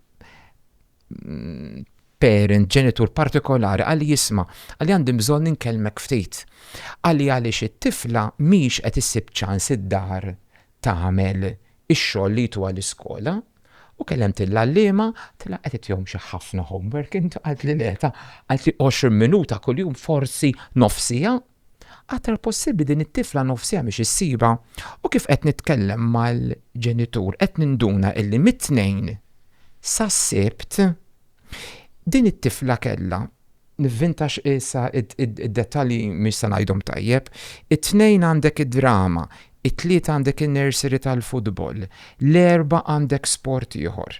Speaker 4: parent, ġenitur partikolari għalli jisma' għalli għandi bżonn inkellmek ftit. Għaliex it-tifla mhix qed issib ċans id-dar tagħmel ix-xogħol li tu għall-iskola u kellemt il-għallima tilla qed itjom xi ħafna homework intu qalt li leta qalt li 20 minuta kuljum forsi nofsija. Aktar possibbli din it-tifla nofsija mhix issiba u kif qed nitkellem mal-ġenitur qed ninduna illi mit-tnejn sas-sibt din it-tifla kellha nivvintax issa id-dettalji mhix se ngħidhom tajjeb, it-tnejn għandek id-drama, it-tliet għandek in-nursery tal-futbol, l-erba' għandek sport ieħor.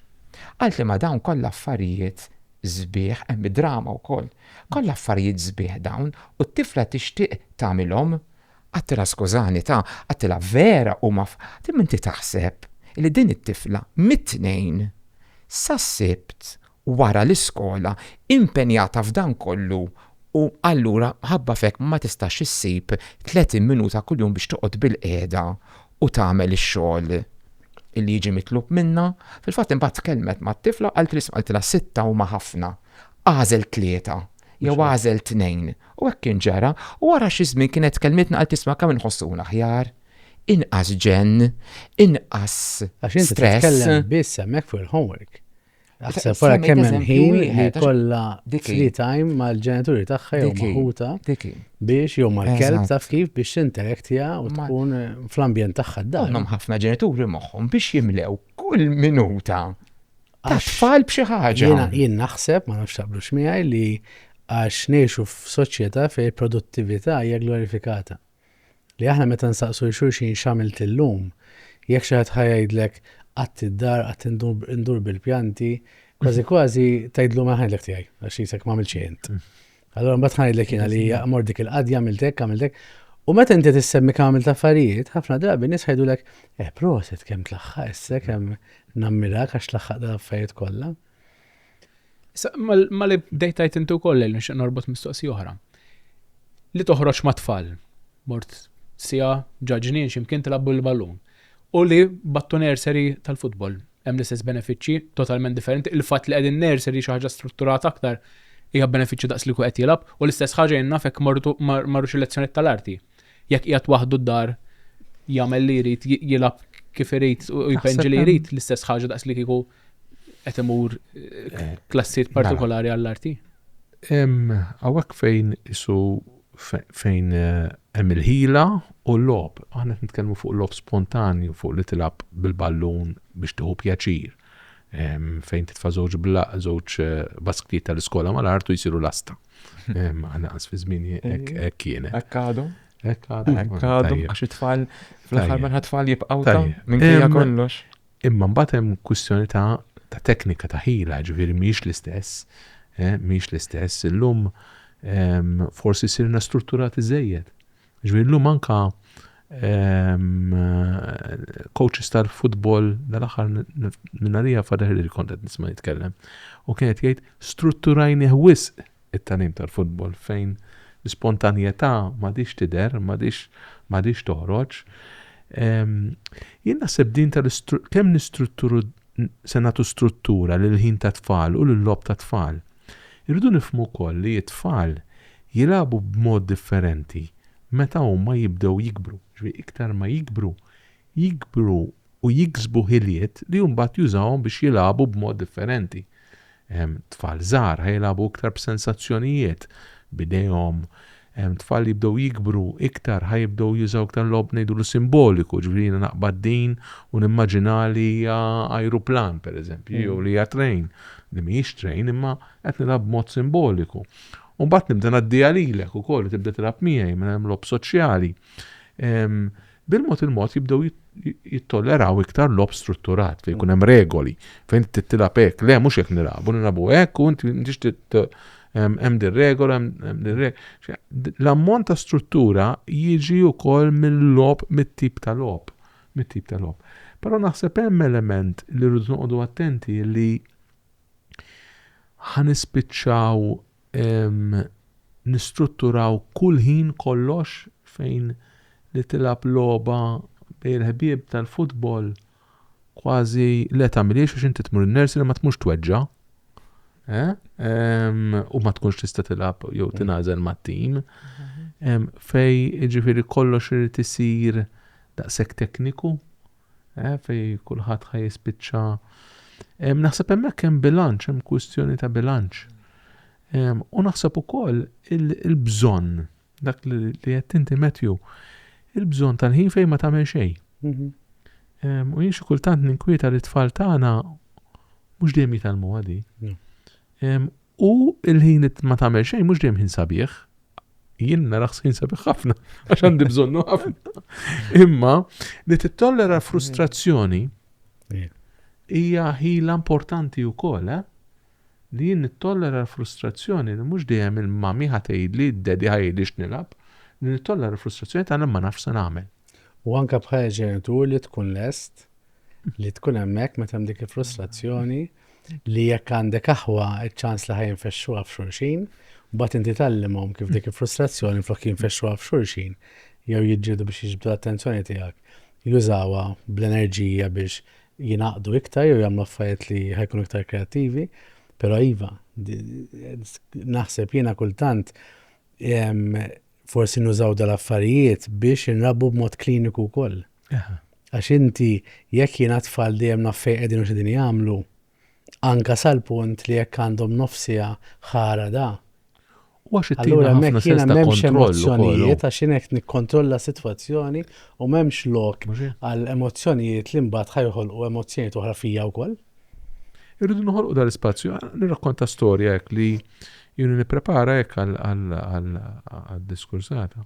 Speaker 4: Għalt li ma dawn kollha affarijiet żbieħ hemm id-drama wkoll. Kollha affarijiet żbieħ dawn u t-tifla tixtieq tagħmilhom għattila skużani għattila vera u inti taħseb li din it-tifla mit-tnejn sas-sibt wara l-iskola impenjata f'dan kollu u allura ħabba fek ma tistax issib 30 minuta kuljum biex toqgħod bil-qiegħda u tagħmel ix-xogħol illi jiġi mitlub minna. Fil-fatt imbagħad tkellmet mat-tifla qaltilha 6 huma ħafna. Għażel 3 jew għażel 2 u hekk kien ġara u wara xi żmien kienet tkellmitna qalt tisma' kemm inħossuna aħjar. Inqas ġen, inqas stress.
Speaker 2: Tkellem biss hemmhekk fuq il-homework. Aħseb wara kemm hemm ħin li kollha free time mal-ġenituri tagħha jew maħuta biex jew mal-kelb taf kif biex tinterektja u tkun fl-ambjent tagħha d-dar.
Speaker 4: Għandhom ħafna ġenituri moħħhom biex jimlew kull minuta ta' tfal b'xi ħaġa.
Speaker 2: Jien naħseb ma nafx taqblux miegħi li għax ngħixu f'soċjetà fejn il-produttività hija glorifikata. Li aħna meta nsaqsu xulxin x'għamilt illum, jekk xi ħadd ħajajdlek għatti d-dar, għatti ndur bil-pjanti, kważi tajdlu ma ħajdlek tijaj, għax jisek ma għamilċi jent. Allora mbatt ħajdlek jena li għamor dik il-qadja għamiltek, u meta inti tissemmi għamil taffarijiet, ħafna drabi nis ħajdulek, proset kem tlaħħa isse, kem nammirak għax tlaħħa da affarijiet kollha.
Speaker 1: Ma li bdejtajt intu koll li nxaq norbot mistoqsi oħra. Li toħroġ ma tfal, mort sija ġaġnin ximkien tilabbu l-ballun. U li battu nursery tal-futbol. Hemm l-istess benefiċċji totalment differenti. Il-fatt li qegħdin nursery xi ħaġa strutturata aktar hija benefiċċju daqs li qed jilab u l-istess ħaġa jenna fek marrux il-lezzjonijiet tal-arti. Jekk qiegħed waħdu d-dar jagħmel li jrid jilab kif irid u jpenġi li jrid l-istess ħaġa daqs li kieku qed imur klassijiet partikolari għall-arti.
Speaker 3: Hawnhekk fejn isu fejn hemm il-ħila u l-lob. Aħna nitkellmu fuq l-lob spontanju, fuq li tilab bil-ballun biex tieħu pjaċir. Fejn titfa' żewġ basktijiet tal-iskola mal-art u jsiru lasta. Aħna qas fi żmien hekk kienet.
Speaker 4: Hekk għadu. Għax it-tfal fl-aħħar man ħat-tfal jibqgħu ta' minn kollox.
Speaker 3: Imma mbagħad hemm kwistjoni ta' teknika ta' ħila, ġifieri mhix l-istess. Illum forsi sirna strutturati żejjed. Ġifieri llum anka coaches tal-futbol dal-aħħar minnarija fadaħir li kontet nisma' jitkellem. U kienet jgħid strutturajni wisq it-talim tal-futbol fejn l-spontanjetà m'għadix tidher, m'għadix toħroġ. Jien naħseb din kemm nistrutturu se nagħtu struttura lil ħin ta' tfal u lil-lob ta' tfal. Irridu nifhmu wkoll li t-tfal jilagħbu b'mod differenti meta huma jibdew jikbru. Iktar ma jikbru u jiksbu ħiliet li mbagħad jużawhom biex jilagħbu b'mod differenti. Tfal żgħar ħajlagħbu iktar b'sensazzjonijiet b'idejhom, tfal jibdew jikbru iktar ħajibdew jużaw iktar lob ngħidulu simboliku, ġifieri naqbad din u nimmaġinali ajruplan pereżempju, jew li hija train, li mhijiex train imma qed nilgħab b'mod simboliku. U mbagħad nibda ngħaddija lilek ukoll tibda tilgħab miegħi minn hemm lob soċjali. Bil-mod il-mod jibdew jittolleraw iktar lob strutturat fejn jkun hemm regoli, fejn tilgħab hekk, le mhux hekk nilagħbu hekk u inti hemm din regola, hemm din regola. L-ammont ta' struttura jiġi wkoll mill-lob, mit-tip ta' lob. Però naħseb hemm element li rridu noqogħdu attenti li ħanispiċċaw nistrutturaw kull ħin kollox fejn li tilab logħba bejn il-ħbieb tal-futbol kważi le tagħmilx għax inti tmur in-nersi li ma tmux tweġġa'. U ma tkunx tista' tilab jew tingħażel mat-tim. Fej jiġifieri kollox irid isir daqshekk tekniku, fej kulħadd ħajispiċċa. Naħseb hemmhekk hemm bilanċ, hemm kwistjoni ta' bilanċ. U naħseb ukoll il-bżonn dak li qed inti Matthew, il-bżonn tal-ħin fejn ma tagħmel xejn. U jien xi kultant ninkwieta li t-tfal tagħna mhux dejjem jitalmu għadi. U l-ħin li ma tagħmel xejn mhux dejjem ħin sabiħ. Jien naraħ ħin sabiħ ħafna għax għandi bżonnu ħafna. Imma li tittollera frustrazzjoni hija ħila importanti wkoll, li jien nittollera frustrazzjoni li mhux dejjem il-mami ħatgħidli d-dedi ħajli x'nilab, li nittollera frustrazzjoni tagħna ma nafx se nagħmel.
Speaker 2: U anke bħala ġenitur li tkun lest li tkun hemmhekk meta hemm dik il-frustrazzjoni li jekk għandek aħwa ċ-ċans li ħajinfexxuha f'xulxin, mbagħad inti tallimhom kif dik il-frustrazzjoni flok jinfexxuha f'xulxin jew jiġġieldu biex jiġbdu l-attenzjoni tiegħek jużawha bl-enerġija biex jingħaqdu iktar jew jagħmlu affarijiet li ħajkunu iktar kreattivi. Pero iva, naħseb jiena kultant forsi nużaw dal-affarijiet biex inrabbu b'mod kliniku wkoll. Għax inti jekk jiena tfal dejjem naf fejn qegħdin u x'qegħdin jagħmlu, anke sal-punt li jekk għandhom nofsija ħara da. Allura hemmhekk jiena m'hemmx emozzjonijiet għax jien qed nikkontrolla s-sitwazzjoni u m'hemmx lok għal emozzjonijiet li mbagħad ħajħolqu emozzjonijiet oħra fija wkoll.
Speaker 3: Irridu noħolqu dal-ispazju, nirrakkonta storja hekk li jienu nipprepara hekk għal-diskursata.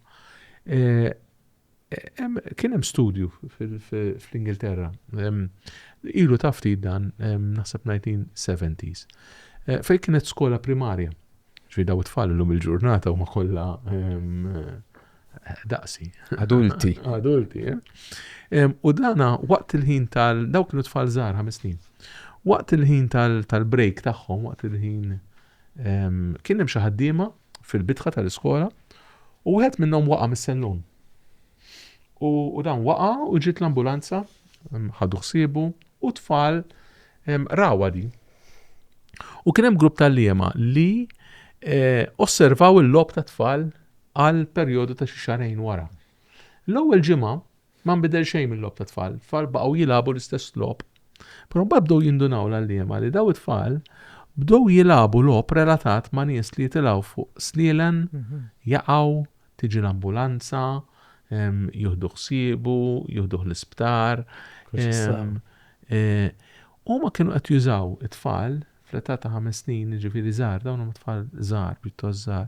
Speaker 3: Kien hemm studju fl-Ingilterra, ilu ta' ftit dan, naħseb 1970s, fejn kienet skola primarja. Ġifieri daw it-tfal illum il-ġurnata huma kollha daqsi.
Speaker 4: Adulti.
Speaker 3: U dana waqt il-ħin daw kienu tfal żgħar 5 snin. Waqt il-ħin tal-break tagħhom, waqt il-ħin kien hemm xi ħaddiema fil-bitħa tal-iskola u wieħed minnhom waqa' mis-sellun. U dan waqa' u ġiet l-ambulanza, ħadu ħsiebu u tfal rawa di. U kien hemm grupp tal-liema li osservaw il-lob ta' tfal għal perjodu ta' xi xarejn wara. L-ewwel ġimgħa ma nbidel xejn mill-lob ta' tfal, tfal baqgħu jilagħbu l-istess lob. Però mbagħad bdew jindunaw l-għalliema li daw it-tfal bdew jilagħbu lob relatat ma' nies li jitilgħu fuq slielen, jaqgħu, tiġi l-ambulanza, jieħdu ħsiebu, jieħdu l-isptar. Huma kienu qed jużaw it-tfal fl-età ta' 5 snin, ġifieri żgħar, dawn huma tfal żgħar, pjuttost żgħar,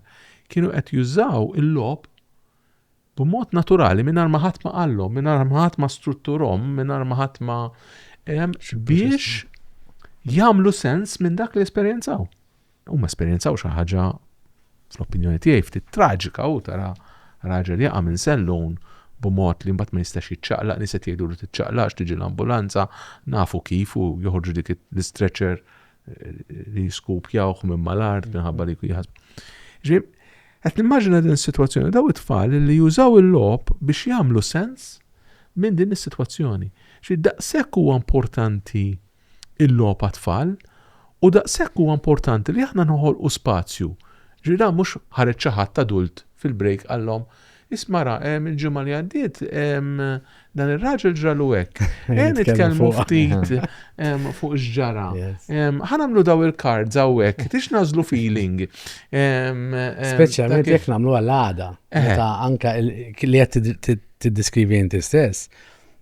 Speaker 3: kienu qed jużaw il-lob b'mod naturali mingħajr ma ħadd ma qallhom, mingħajr ma ħadd ma strutturhom, mingħajr ma ħadd ma biex jagħmlu sens minn dak li esperjenzaw. Huma esperjenzaw xi ħaġa fl-opinjoni tiegħi ftit traġika u tara raġel jaqa' minn sellun b'mod li mbagħad ma jistax jiċċaqlaq, nies qed jgħidu li tiċċaqlaqx tiġi l-ambulanza, nafu kif u joħorġu dik l-stretcher li jiskupjawh minn mal-art minħabba li jħasbu. Qed nimmaġina din is-sitwazzjoni daw it-tfal li jużaw il-logħob biex jagħmlu sens minn din is-sitwazzjoni. Daqshekk huwa importanti il-logħob għat-tfal u daqshekk huwa importanti li aħna noħolqu spazju. Da mhux ħareġ xi ħadd adult fil-break għallhom ismara, il-ġimgħa li għaddiet dan ir-raġel ġralu hekk. Nitkellmu ftit fuq x'ġara. Ħanamlu daw il-cards hawnhekk, tix nażlu feeling.
Speaker 2: Speċjalment jekk nagħmlu għall-għada. Meta anke li qed tiddeskrivi inti stess,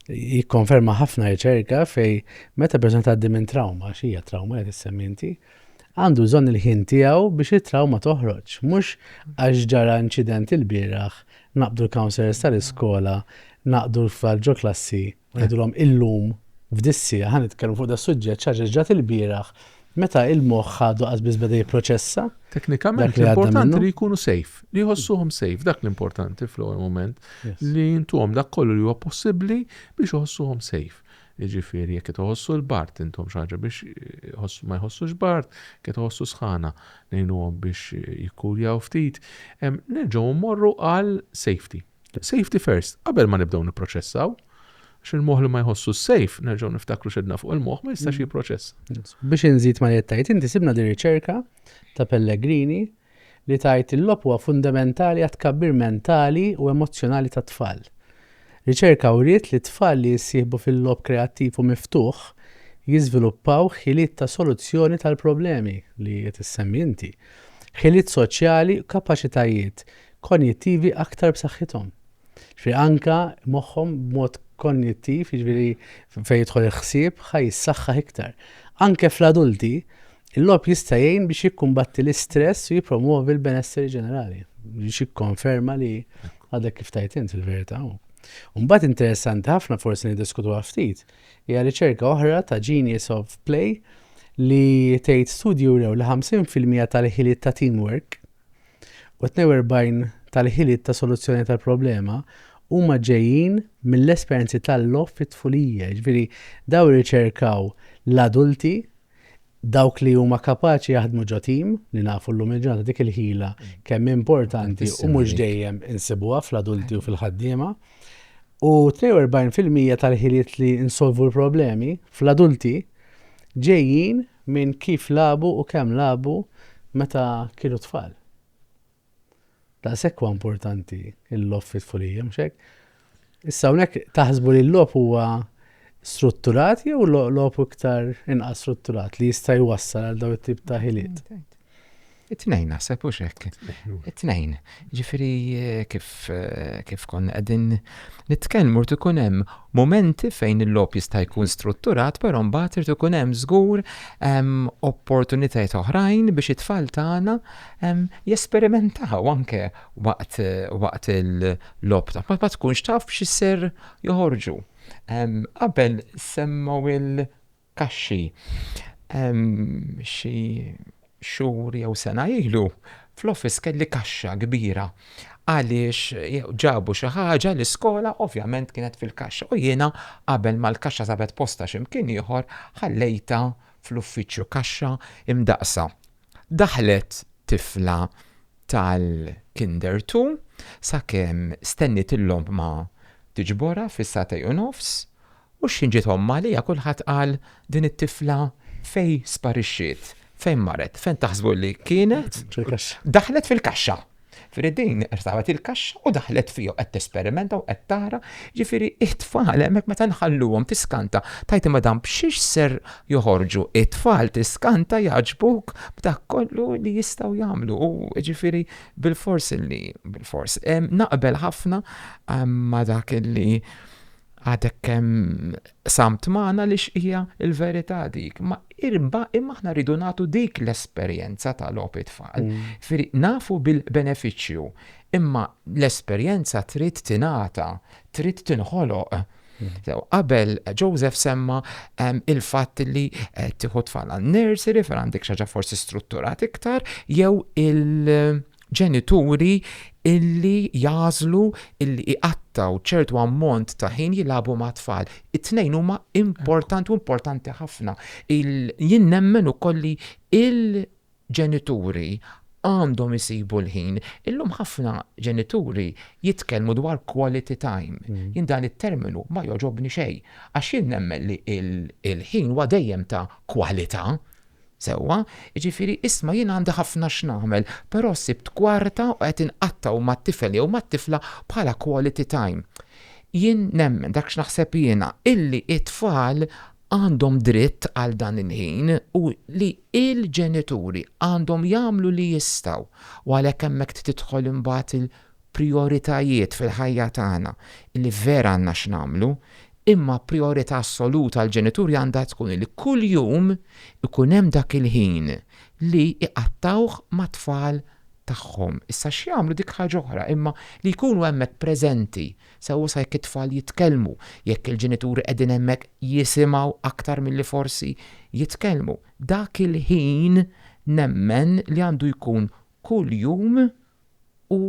Speaker 2: jikkonferma ħafna riċerka fej meta persuna tgħaddi minn trauma, x'hija trauma qed issemmi inti, għandu bżonn il-ħin tiegħu biex it-trauma toħroġ. Mhux għax ġara inċident il-bieraħ, naqbdu l-counselors tal-iskola, naqdu l-ġo klassi, ngħidulhom illum f'dissija ħan nitkellmu fuq da suġġett xi ġrat il-bieraħ meta il-moħħ għadu qasbis beda jipproċessa.
Speaker 3: Teknikament l-importanti li jkunu safe, li jħossuhom safe, dak l-importanti fl-ewwel moment li jintuhom dak kollu li huwa possibbli biex jħossuhom safe. Jiġifieri jekk qed iħossu l-bart intom xi ħaġa biex ma jħossux bart, qed iħossu sħana ngħinuhom biex jikkuljaw ftit. Nerġgħu mmorru għal safety. Safety first, qabel ma nibdew nipproċessaw. X'il-moħħ li ma jħossu safe, nerġgħu niftakru x'edna fuq il-moħħ ma jistax jipproċessa.
Speaker 2: Biex inżid ma jettajt, inti sibna di riċerka ta' Pellegrini li tajt il-logħob huwa fundamentali għat tkabbir mentali u emozjonali ta' tfal. Riċerka wriet li tfal li jissieħbu fil-logħob kreattiv u miftuħ jiżviluppaw ħiliet ta' soluzzjoni tal-problemi li qed issemmi inti. Ħiliet soċjali u kapaċitajiet konjettivi aktar b'saħħithom. Anka moħħhom b'mod konjettiv, jiġifieri fejn jidħol il-ħsieb ħaj jissaħħaħ iktar. Anke fl-adulti, il-logħob jista' jgħin biex jikkumbatti l-istress u jippromuovi l-benesseri ġenerali. Biex jikkonferma li għadek kif tajt int il-verità. Mbagħad interessanti ħafna forsi niddiskutuha ftit hija riċerka oħra ta' Genius of Play li tgħid studju rew li 50% tal-ħiliet ta' teamwork u 42 tal-ħiliet ta' soluzzjoni tal-problema huma ġejjin mill-esperjenzi tal-logħob fit-tfulija. Ġifieri daw riċerkaw l-adulti dawk li huma kapaċi jaħdmu ġo team li nafu llum il-ġurnata dik il-ħila kemm importanti u mhux dejjem insibuha fl-adulti u fil-ħaddiema. U 42% tal-ħiliet li insolvu l-problemi fl-adulti ġejjin minn kif labu u kemm labu meta kienu tfal. Daqshekk huwa importanti il-logħob fit-tfulija, mhux hekk? Issa hawnhekk taħsbu li l-logħob huwa strutturat jew logħob iktar inqas strutturat li jista' jwassal għal dawn it-tip ta' ħiliet.
Speaker 4: It-tnejn naħseb hux hekk. It-tnejn. Ġifieri kif konna qegħdin nitkellmu rid ikun hemm momenti fejn il-logħob jista' jkun strutturat, però mbagħad irid ikun hemm żgur opportunitajiet oħrajn biex it-tfal tagħna jesperimentaw anke waqt il-logħob ta' ma tkunx taf x'isser joħorġu. Qabel semmaw il-kaxxi xi xhur jew sena ilu fl-office kelli kaxxa kbira għaliex ġabu xi ħaġa l-iskola ovvjament kienet fil-kaxxa u jiena qabel ma l-kaxxa sabet posta x'imkien ieħor ħallejta fl-uffiċċju kaxxa imdaqsa. Daħlet tifla tal-Kinder 2 sakemm stennit il-logħob ma tiġbora fis-satej u nofs u x'inġiet omma li kulħadd qal din it-tifla fej sparixxiet. Fejn marret, fejn taħsbu li kienet? Daħlet fil-kaxxa. Din irtabat il-kaxxa u daħlet fiju qed tesperimenta u qed tara, ġifieri it-tfal hemmhekk meta nħalluhom tiskanta. Tajt madam b'xiex ser joħorġu it-tfal tiskanta jagħġbuk b'dak kollu li jistgħu jagħmlu u ġifieri bil-fors naqbel ħafna ma dak li għadek kemm samt magħna li x'hija l-verità dik. Ma imma aħna rridu nagħtu dik l-esperjenza tal-logħob it-tfal. Firri nafu bil-benefiċċju, imma l-esperjenza trid tingħata, trid tinħoloq. Qabel Joseph semma il-fatt li tieħu tfal għan-nursery fejn għandek xi ħaġa forsi strutturat iktar jew ġenituri illi jażlu illi iqattaw ċertu ammont ta' ħin jilabu ma' tfal. It-tnejn huma importanti ħafna. Jien nemmen ukoll li il-ġenituri għandhom isibu l-ħin. Illum ħafna ġenituri jitkellmu dwar quality time. Jien dan it-terminu ma joġobni xejn. Għax jien nemmen li il-ħin huwa dejjem ta' kwalità. Sewwa, ġifiri isma' jien għandi ħafna x'nagħmel, però sibt kwarta u qed inqattaw mat-tifel jew mat-tifla bħala quality time. Jien nemmen dak x'naħseb jiena illi it-tfal għandhom dritt għal dan il-ħin u li il-ġenituri għandhom jagħmlu li jistgħu u għalhekk hemmhekk tidħol imbagħad il-prijoritajiet fil-ħajja tagħna illi vera għandna x'nagħmlu. Imma priorità assoluta għal ġenituri għandha tkun li kull jum ikun hemm dak il-ħin li iqattawh ma' tfal tagħhom. Issa x'jagħmlu dik ħaġa oħra, imma li jkunu hemmhekk preżenti sewwa sa jekk it-tfal jitkellmu, jekk il-ġenituri qegħdin hemmhekk jisimgħu aktar milli forsi jitkellmu. Dak il-ħin nemmen li għandu jkun kull jum u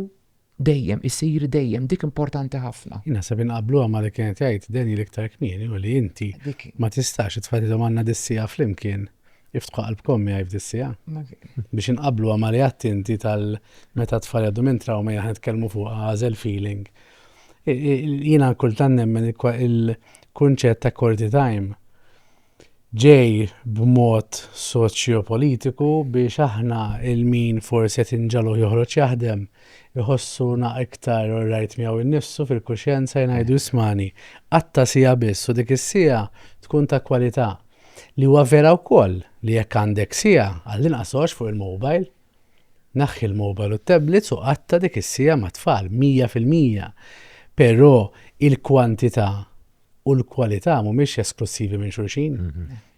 Speaker 4: dejjem, isir dejjem, dik importanti ħafna.
Speaker 2: Jina sabin qablu għamma li kienet jgħid deni l-iktar kmieni u li inti ma tistax it-tfati domanna dissija flimkien jiftħu qalbkom jgħid dissija. Biex inqablu għamma li għatti inti tal-meta tfal għaddu minn trauma jgħan nitkellmu fuq għazel feeling. Jina kultan nemmen il-kunċett ta' quality time ġej b'mod soċjopolitiku biex aħna il-min forsi qed inġalu joħroġ jaħdem iħossuna iktar rajt miegħu innifsu fil-kuxjenza jngħidu ismani qatta sija biss u dik is-sija tkun ta' kwalità li huwa vera wkoll li jekk għandek sija għall-inqas fuq il-mobile naħħi il-mobile u t-tablets u qatta dik is-sija ma' tfal 100%. Però il-kwantità u l-kwalità mhumiex esklusivi minn xulxin.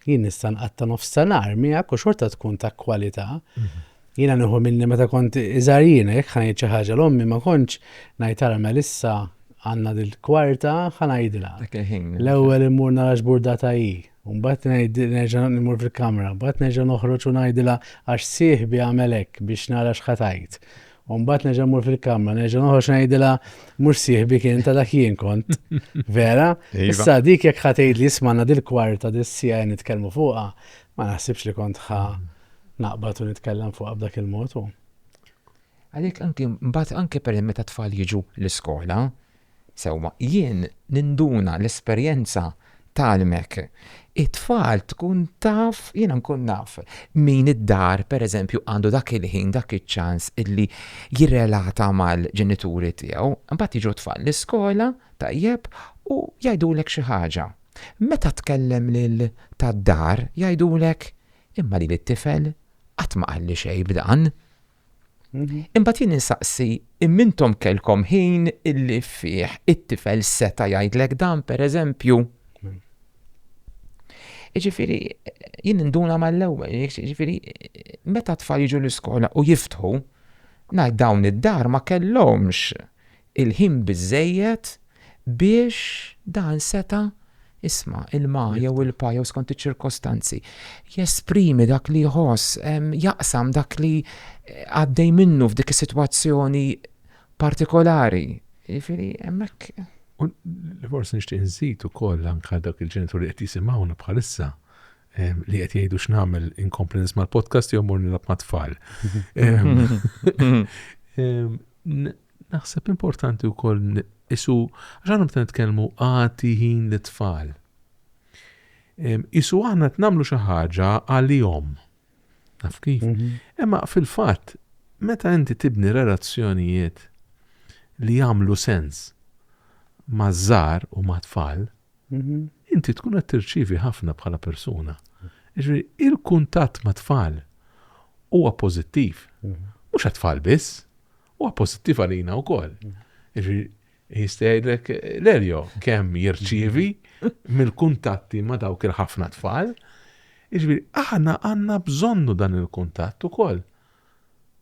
Speaker 2: Jien nista' nqatta nofs nar miegħek u xorta tkun ta' kwalità. Jiena nieħu minni meta kont iżgħar jekk ħanejt xi ħaġa l-ommi ma kontx ngħid tara Melissa għandna dil-kwarta ħanajdilha. L-ewwel immur nara x'burdata hi, u mbagħad nerġa' nimur fil-kamra, mbagħad nerġa' noħroġ u ngħidilha għax sieħbi għamel hekk biex nara x'ħatajt. U mbagħad nerġa' mmur fil-kamra, nerġa' noħroġ ngħidilha mhux sieħbi kien ta' dak jien kont. Vera? Issa dik jekk ħatgħid li ismanna dil-kwarta dis-sija nitkellmu fuqha, ma naħsibx li kont naqbad u nitkellem fuqha b'dak il-mod.
Speaker 4: Għalhekk mbagħad anke per meta tfal jiġu l-iskola, sewwa jien ninduna l-esperjenza tal-mek. It-tfal tkun taf, jiena nkun naf min id-dar pereżempju għandu dak il-ħin, dak iċ-ċans illi jirrelata mal-ġenituri tiegħu, mbagħad jiġu tfal l-iskola tajjeb u jgħidulek xi ħaġa. Meta tkellem lil tad-dar jgħidulek imma li l-tifel qatt ma qalli xejn b'dan. Imbagħad jien insaqsi immintom kellkom ħin illi fih it-tifel seta' jgħidlek dan pereżempju. Ġifieri jien induna mal-ewwel, ġifieri meta tfal jiġu l-iskola u jiftħu ngħid dawn id-dar ma kellhomx il-ħin biżejjed biex dan seta' isma' il-ma jew il-pa jew skont iċ-ċirkostanzi jesprimi dak li jħoss, jaqsam dak li għaddej minnu f'dik is-sitwazzjoni partikolari. Ġifieri hemmhekk.
Speaker 3: U forsi nixtieq nżid ukoll anke dak il-ġenituri qed jisimgħuna bħalissa li qed jgħidu x'nagħmel inkompli nisma' l-podcast jew mur nilgħab ma' tfal. Naħseb importanti wkoll isu għax aħna meta nitkellmu għati ħin lit-tfal. Isu aħna nagħmlu xi ħaġa għalihom. Naf kif? Imma fil-fatt meta inti tibni relazzjonijiet li jagħmlu sens ma' żgħar u ma' tfal, inti tkun qed tirċievi ħafna bħala persuna. Jiġri il-kuntatt ma' tfal huwa pożittiv. Mhux għat-tfal biss, huwa pożittiv għalina wkoll. Jiġri jista' jgħidlek Lelio kemm jirċievi mill-kuntatti ma' dawk il-ħafna tfal. Jiġri aħna għandna bżonnu dan il-kuntatt ukoll.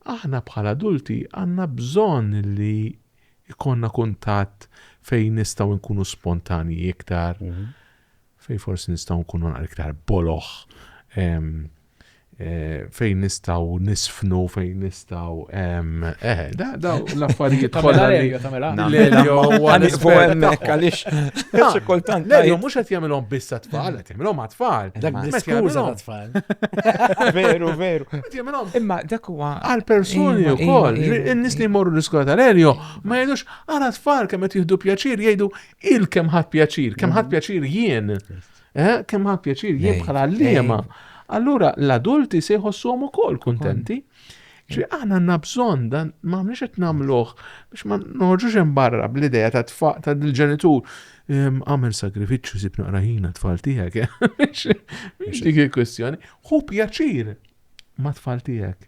Speaker 3: Aħna bħala adulti għandna bżonn li ikonna kuntatt fejn nistgħu nkunu spontani iktar, fejn forsi nistgħu nkunu iktar boloħ, fejn nistaw nisfnu, fejn nistaw da l-affarijiet
Speaker 1: Tamela
Speaker 3: kollha li
Speaker 1: Lelio, tamela.
Speaker 3: Lelio huwa
Speaker 4: Għanifu
Speaker 3: l-espert
Speaker 4: hemmhekk għaliex xi kultant
Speaker 3: Lelio mhux qed jagħmilhom biss tfal, qed jagħmilhom għat-tfal.
Speaker 2: Dak
Speaker 3: Qed
Speaker 2: diskuża
Speaker 3: jagħmilhom-
Speaker 2: tat-tfal.
Speaker 4: veru.
Speaker 3: qed jagħmilhom
Speaker 4: Imma dak huwa
Speaker 3: għal persuni
Speaker 4: Iva,
Speaker 3: wkoll.
Speaker 4: iva, iva.
Speaker 3: In-nies li jmorru l-iskola tal-Elio ma jgħidux għal tfal kemm qed jieħdu pjaċir, jgħidu kemm ħadd pjaċir, kemm ħadd pjaċir jien. Kemm ħadd pjaċir jien
Speaker 4: Ej,
Speaker 3: bħala għalliema. Allura l-adulti se jħossuhom ukoll kuntenti. Ġi aħna għandna bżonn dan ma mniex qed nagħmluh biex ma noħorġux hemm barra bl-idea ta' tfal ta' il-ġenitur għamel sagrifiċċju sib naqra ħina tfal tiegħek. Mhix dik il-kwestjoni. Hu pjaċir ma' tfal tiegħek.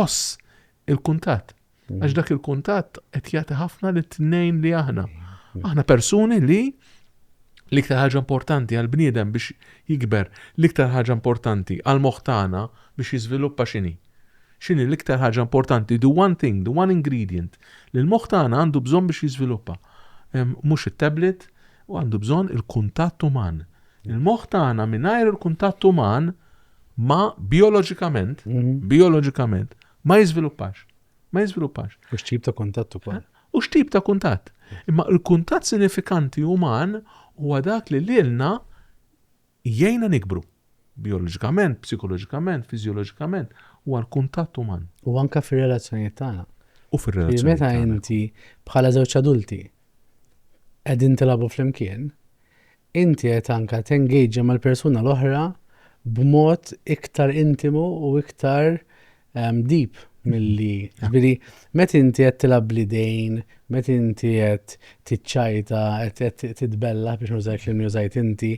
Speaker 3: Oss il-kuntatt. Għax dak il-kuntatt qed jagħti ħafna lit-tnejn li aħna. Aħna persuni li l-iktar ħaġa importanti għal bniedem biex jikber, l-iktar ħaġa importanti għal moħtana biex jiżviluppa x'inhi. X'inhi l-iktar ħaġa importanti, the one thing, the one ingredient li l-moħtana għandu bżonn biex jiżviluppa. Mhux it-tablet u għandu bżonn il-kuntatt uman. Il-moħtana mingħajr il-kuntatt uman ma bioloġikament ma jiżviluppax. Ma jiżviluppax.
Speaker 2: U x'tip ta' kuntatt ukoll.
Speaker 3: U x'tip ta' kuntatt. Imma il-kuntatt sinifikanti uman huwa dak li lilna jgħinna nikbru. Bioloġikament, psikoloġikament, fiżjoloġikament, huwa l-kuntatt uman.
Speaker 2: U anke fir-relazzjonijiet tagħna.
Speaker 3: U fir-relazzjoni.
Speaker 2: Meta inti bħala żewġ adulti qegħdin tilagħbu flimkien, inti qed anke tengageġa mal-persuna l-oħra b'mod iktar intimu u iktar deep milli. Ġifieri meta inti qed tilab lidejn, meta inti qed tiċċajta, qed titbella biex nużajt li nużajt inti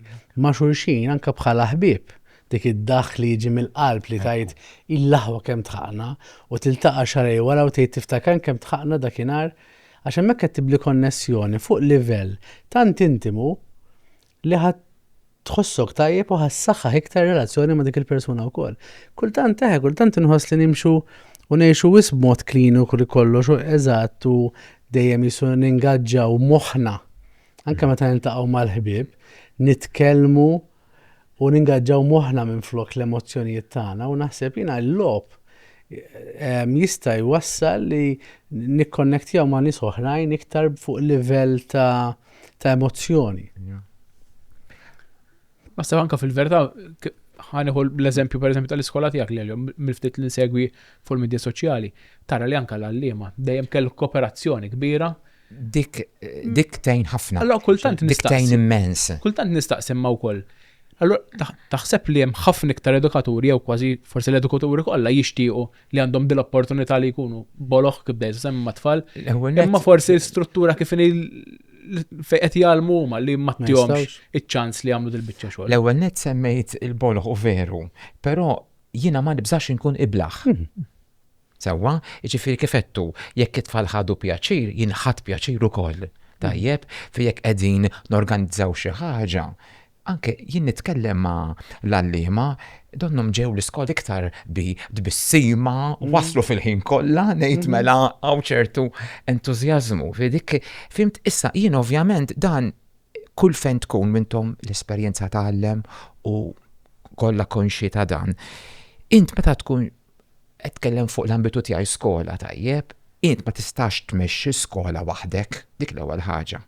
Speaker 2: ma' xulxin anke bħala ħbieb. Dik id-daħ li jiġi mill-qalb li tajt il-laħwa kemm tħaqna u tiltaqa' xarej wara u tgħid tiftakar kemm tħaqna dakinhar għax hemmhekk qed tibli konnessjoni fuq livell tant intimu li ħadd tħossok tajjeb u ħassaħħaħ iktar relazzjoni ma' dik il-persuna wkoll. Kultant inħoss li nimxu u ngħixu wisq b'mod kliniku li kollox u eżatt u dejjem jisu ningaġġaw moħħna anke meta niltaqgħu mal-ħbieb nitkellmu u ningaġġaw moħħna minn flok l-emozzjonijiet tagħna u naħseb jiena l-logħob jista' jwassal li nikkonnektjaw ma' nies oħrajn iktar fuq livell ta' emozzjoni.
Speaker 1: Naħseb anke fil-verità ħanieħu l-eżempju pereżempju tal-iskola tiegħek Lelio mill-ftit li nsegwi fuq il-midja soċjali. Tara li anke l-għalliema dejjem kellek kooperazzjoni kbira.
Speaker 4: Dik tgħin ħafna.
Speaker 1: Allora kultant
Speaker 4: dik tgħin immens.
Speaker 1: Kultant nistaqsim ma' wkoll. Allora taħseb li hemm ħafna iktar edukaturi jew kważi forsi l-edukaturi kollha jixtiequ li għandhom din l-opportunità li jkunu boloħ kif bdejt semma tfal. Imma forsi l-struttura kif fejn qed jgħalmu huma li ma tihomx iċ-ċans li jagħmlu dil-biċċa xogħol.
Speaker 4: L-ewwel nett semmejt il-boloħ u veru, però jiena ma nibżax inkun iblaħ. Sewwa, jiġifieri kif qedtu jekk it-tfal ħadu pjaċir, jien ħadd pjaċir ukoll. Tajjeb, fi jekk qegħdin norganizzaw xi ħaġa. Anke jien nitkellem ma' l-għalliema, donnom ġew l-iskola iktar bissima, waslu fil-ħin kollha, ngħid mela hawn ċertu entużjażmu. Dik fimt issa jien ovvjament dan kull fejn tkun minnhom l-esperjenza tagħallem u kollha konxi ta' dan. Int meta tkun qed tkellem fuq l-ambitu tiegħi skola tajjeb, int ma tistax tmexxi skola waħdek, dik l-ewwel ħaġa.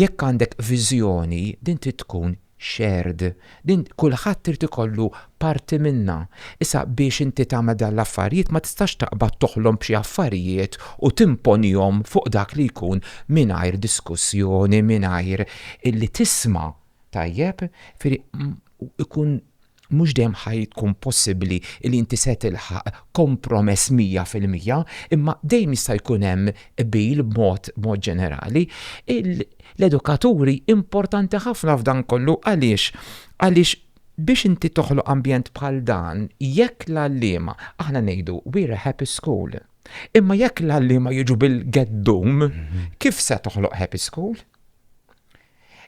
Speaker 4: Jekk għandek viżjoni din tkun shared, din kulħadd trid ikollu parti minna. Issa biex inti tagħmel dan l-affarijiet ma tistax taqbad toħlom b'xi affarijiet u timponihom fuq dak li jkun mingħajr diskussjoni, mingħajr illi tisma' tajjeb, ikun mhux dejjem ħajtkun possibbli li inti se tilħaq kompromess 100%, imma dejjem jista' jkun hemm qbil b'mod ġenerali. L-edukaturi importanti ħafna f'dan kollu għaliex biex inti toħloq ambjent bħal dan, jekk l-għalliema aħna ngħidu we're a happy school. Imma jekk l-għalliema jiġu bil-geddum, kif se toħloq happy school?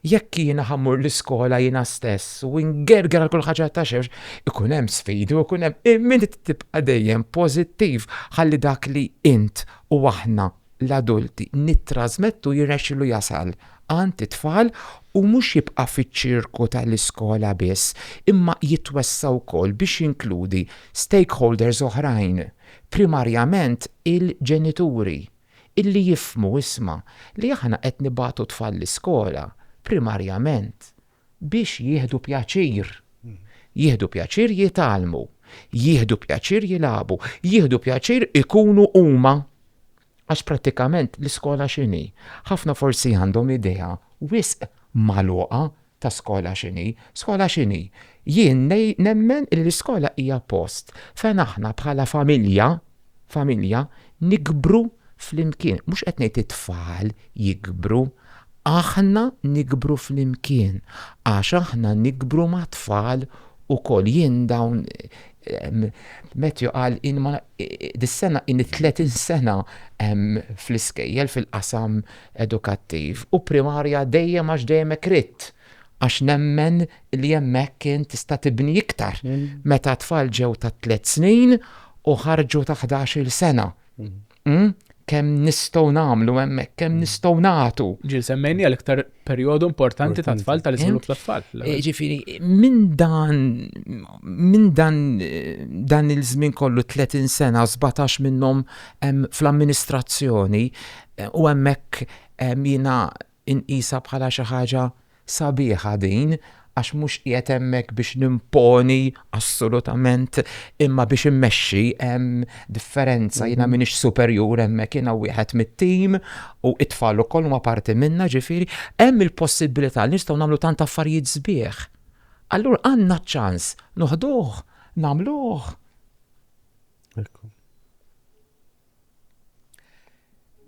Speaker 4: Jekk jiena ħammur l-iskola jiena stess u ngerger għal kull ħaġa ta' xewx, ikun hemm sfidi u ikun hemm min tibqa' dejjem pożittiv ħalli dak li int u aħna l-adulti nittrażmettu jirnexxielu jasal għand it-tfal u mhux jibqa' fiċ-ċirku tal-iskola biss, imma jitwessa wkoll biex jinkludi stakeholders oħrajn, primarjament il-ġenituri, illi jifmu isma' li aħna qed nibagħtu tfal l-iskola primarjament biex jieħdu pjaċir. Jieħdu pjaċir jitalmu, jieħdu pjaċir jilabu, jieħdu pjaċir ikunu huma. Għax prattikament l-iskola x'inhi. Ħafna forsi għandhom idea wisq magħluqa ta' skola x'inhi. Skola x'inhi. Jien nemmen li l-iskola hija post fejn aħna bħala familja nikbru flimkien. Mhux qed ngħid it-tfal jikbru, aħna nikbru flimkien għax aħna nikbru ma' tfal ukoll. Jien dawn Matthew qal dis-sena 30 sena fl-iskejjel fil-qasam edukattiv u primarja dejjem għax dejjem ritt għax nemmen li hemmhekk kien tista' tibni iktar meta tfal ġew ta' 3 snin u ħarġu ta' 11-il sena. Kemm nistgħu nagħmlu hemmhekk, kemm nistgħu nagħtu.
Speaker 1: Ġiel semmejni għal-iktar perjodu importanti ta' tfal tal-iżvilupp tat-tfal.
Speaker 4: Ġifieri minn dan il-żmien kollu 30 sena 17 minnhom fl-amministrazzjoni u hemmhekk jiena inqisha bħala xi ħaġa sabiħa din għax mhux qiegħed hemmhekk biex nimponi assolutament imma biex immexxi hemm differenza. Jiena m'iniex superjur hemmhekk, jiena wieħed mit-tim u it-tfal ukoll huma parti minnha, ġifieri hemm il-possibilità li nistgħu nagħmlu tant affarijiet sbieħ. Allura għandna ċans noħduh, nagħmluh.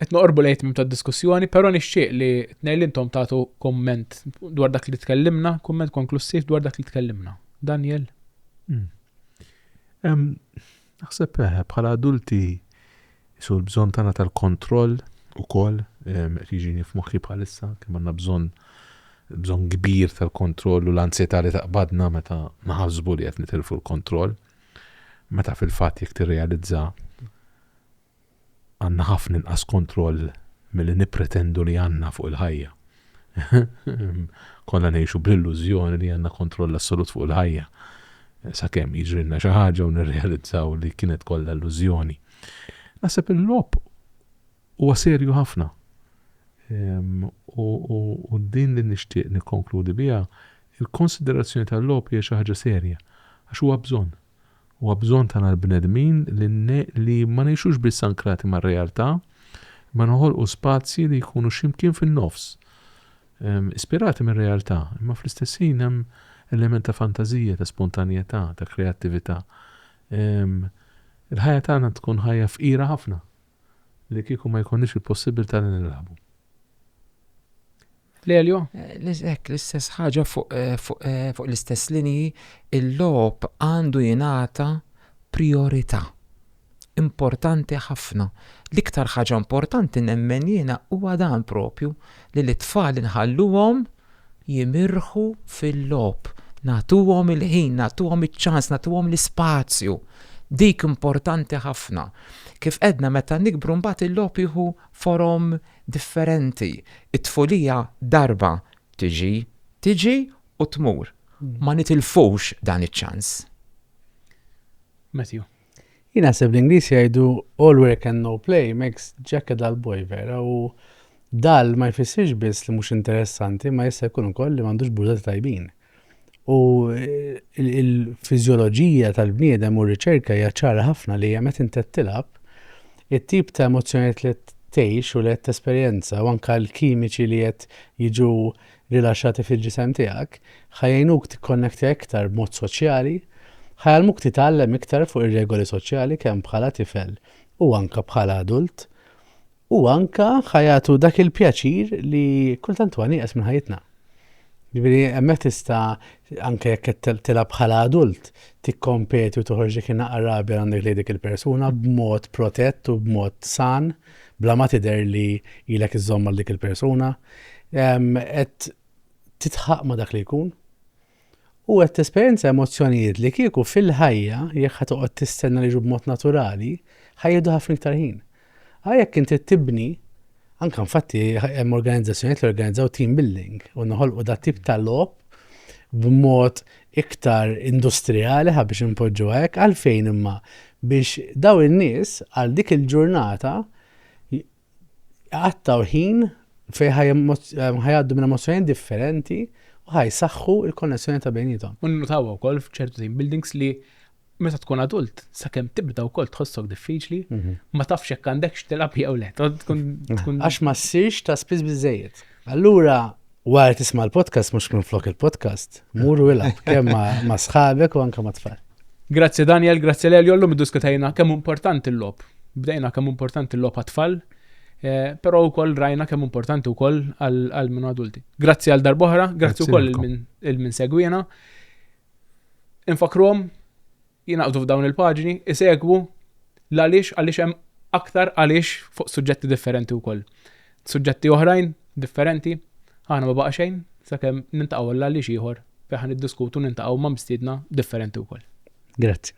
Speaker 1: Qed noqorbu lejn ta' diskussjoni, però nixtieq li tnejn intom tagħtu komment dwar dak li tkellimna, komment konklusiv dwar dak li tkellimna. Daniel?
Speaker 3: Naħseb bħala adulti jisu l-bżonn tagħna tal-kontroll ukoll qed jiġini f'moħħi bħalissa kemm għandna bżonn kbir tal-kontroll u l-ansjetà li taqbadna meta naħsbu li qed nitilfu l-kontroll. Meta fil-fatt jekk tirrealizza għanna ħafna inqas kontroll milli nippretendu li għandna fuq il-ħajja. Kollha ngħixu bl-illużjoni li għandna kontroll assolut fuq il-ħajja. Sakemm jiġrilna xi ħaġa u nirrealizzaw li kienet kollha illużjoni. Naħseb il-logħob huwa serju ħafna. U din li nixtieq nikkonkludi biha il-konsiderazzjoni tal-logħob hija xi ħaġa serja għax huwa bżonn. Huwa bżonn tagħna l-bnedmin li ma ngħixux biss ankrati mar-realtà, ma noħolqu spazji li jkunu x'imkien fin-nofs. Ispirati mir-realtà, imma fl-istess ħin hemm element ta' fantażija, ta' spontanjetà, ta' kreattività. Il-ħajja tagħna tkun ħajja fqira ħafna li kieku ma jkunniex il-possibilità li nilagħbu.
Speaker 1: Lelio?
Speaker 4: L-istess ħaġa fuq l-istess linji, il-logħob għandu jingħata priorità. Importanti ħafna. L-iktar ħaġa importanti nemmen jiena huwa dan propju li l-tfal inħalluhom jimirħu fil-logħob. Nagħtuhom il-ħin, nagħtuhom iċ-ċans, nagħtuhom l-ispazju. Dik importanti ħafna. Kif edna meta nikbru mbagħad il-logħob jieħu forom differenti. It-tfulija darba tiġi u tmur. Ma nitilfux dan iċ-ċans.
Speaker 1: Matthew?
Speaker 2: Jina naħseb l-Ingliż jgħidu all work and no play makes Jack a dull boy, vera, u dal ma jfissirx biss li mhux interessanti, ma jista' jkun ukoll li m'għandux bużat tajbin. U il-fiżjoloġija tal-bniedem u r-riċerka hija ċara ħafna li hija meta inti tilab it-tip ta' emozzjonijiet li tgħix u li qed tesperjenza u anke l-kimiċi li qed jiġu rilaxxati fil-ġisem tiegħek ħajjinuk tikkonnektja iktar b'mod soċjali, ħajjalmuk titgħallem iktar fuq ir-regoli soċjali kemm bħala tifel u anke bħala adult u anke ħajatu dak il-pjaċir li kultant huwa nieqes minn ħajjitna. Ġifieri hemmhekk tista' anke jekk tilab bħala adult tikkompeti u toħorġ dik in-naqra għandek li dik il-persuna b'mod protett u b'mod san, bla ma tidher li ilek iżomm għal dik il-persuna, qed titħaq ma' dak li jkun. U qed tesperjenza emozzjonijiet li kieku fil-ħajja jekk ħad toqgħod tistenna li jiġu b'mod naturali, ħajjedu ħafna iktar ħin. Jekk inti tibni Anka infatti hemm organizzazzjonijiet li organizzaw team building u noħolqu dat tip ta' lob b'mod iktar industrijali biex impoġġu hekk għalfejn imma biex daw in-nies għal dik il-ġurnata għattaw ħin fej ħajaddu minn emozzjoni differenti u ħajsaħħu il-konnessjoni ta' bejnietom.
Speaker 1: U nnotaw wkoll f'ċertu team buildings li meta tkun adult, sakemm tibda wkoll tħossok diffiċli, ma tafx jekk għandekx tilab jew le.
Speaker 2: Għax ma ssirx ta' spiss biżejjed. Allura wara tisma' l-podcast mhux minn flok il-podcast, muru ilab kemm ma' sħabek u anke ma' tfal.
Speaker 1: Grazzi Daniel, grazzi Lelio, llum iddiskutejna kemm importanti l-lob. Bdejna kemm importanti l-lob għat-tfal, però wkoll rajna kemm importanti wkoll għal minn adulti. Grazzi għal darbohra, grazzi wkoll il-min segwina. Infakrom jinaqdu f'dawn il-paġni, isegwu għaliex hemm aktar għaliex fuq suġġetti differenti wkoll. Suġġetti oħrajn differenti, ħana ma baqa' xejn sakemm nintaqgħu għaliex ieħor fejn ħaniddiskutu nintaqgħu ma' mistiedna differenti wkoll.
Speaker 2: Grazzi.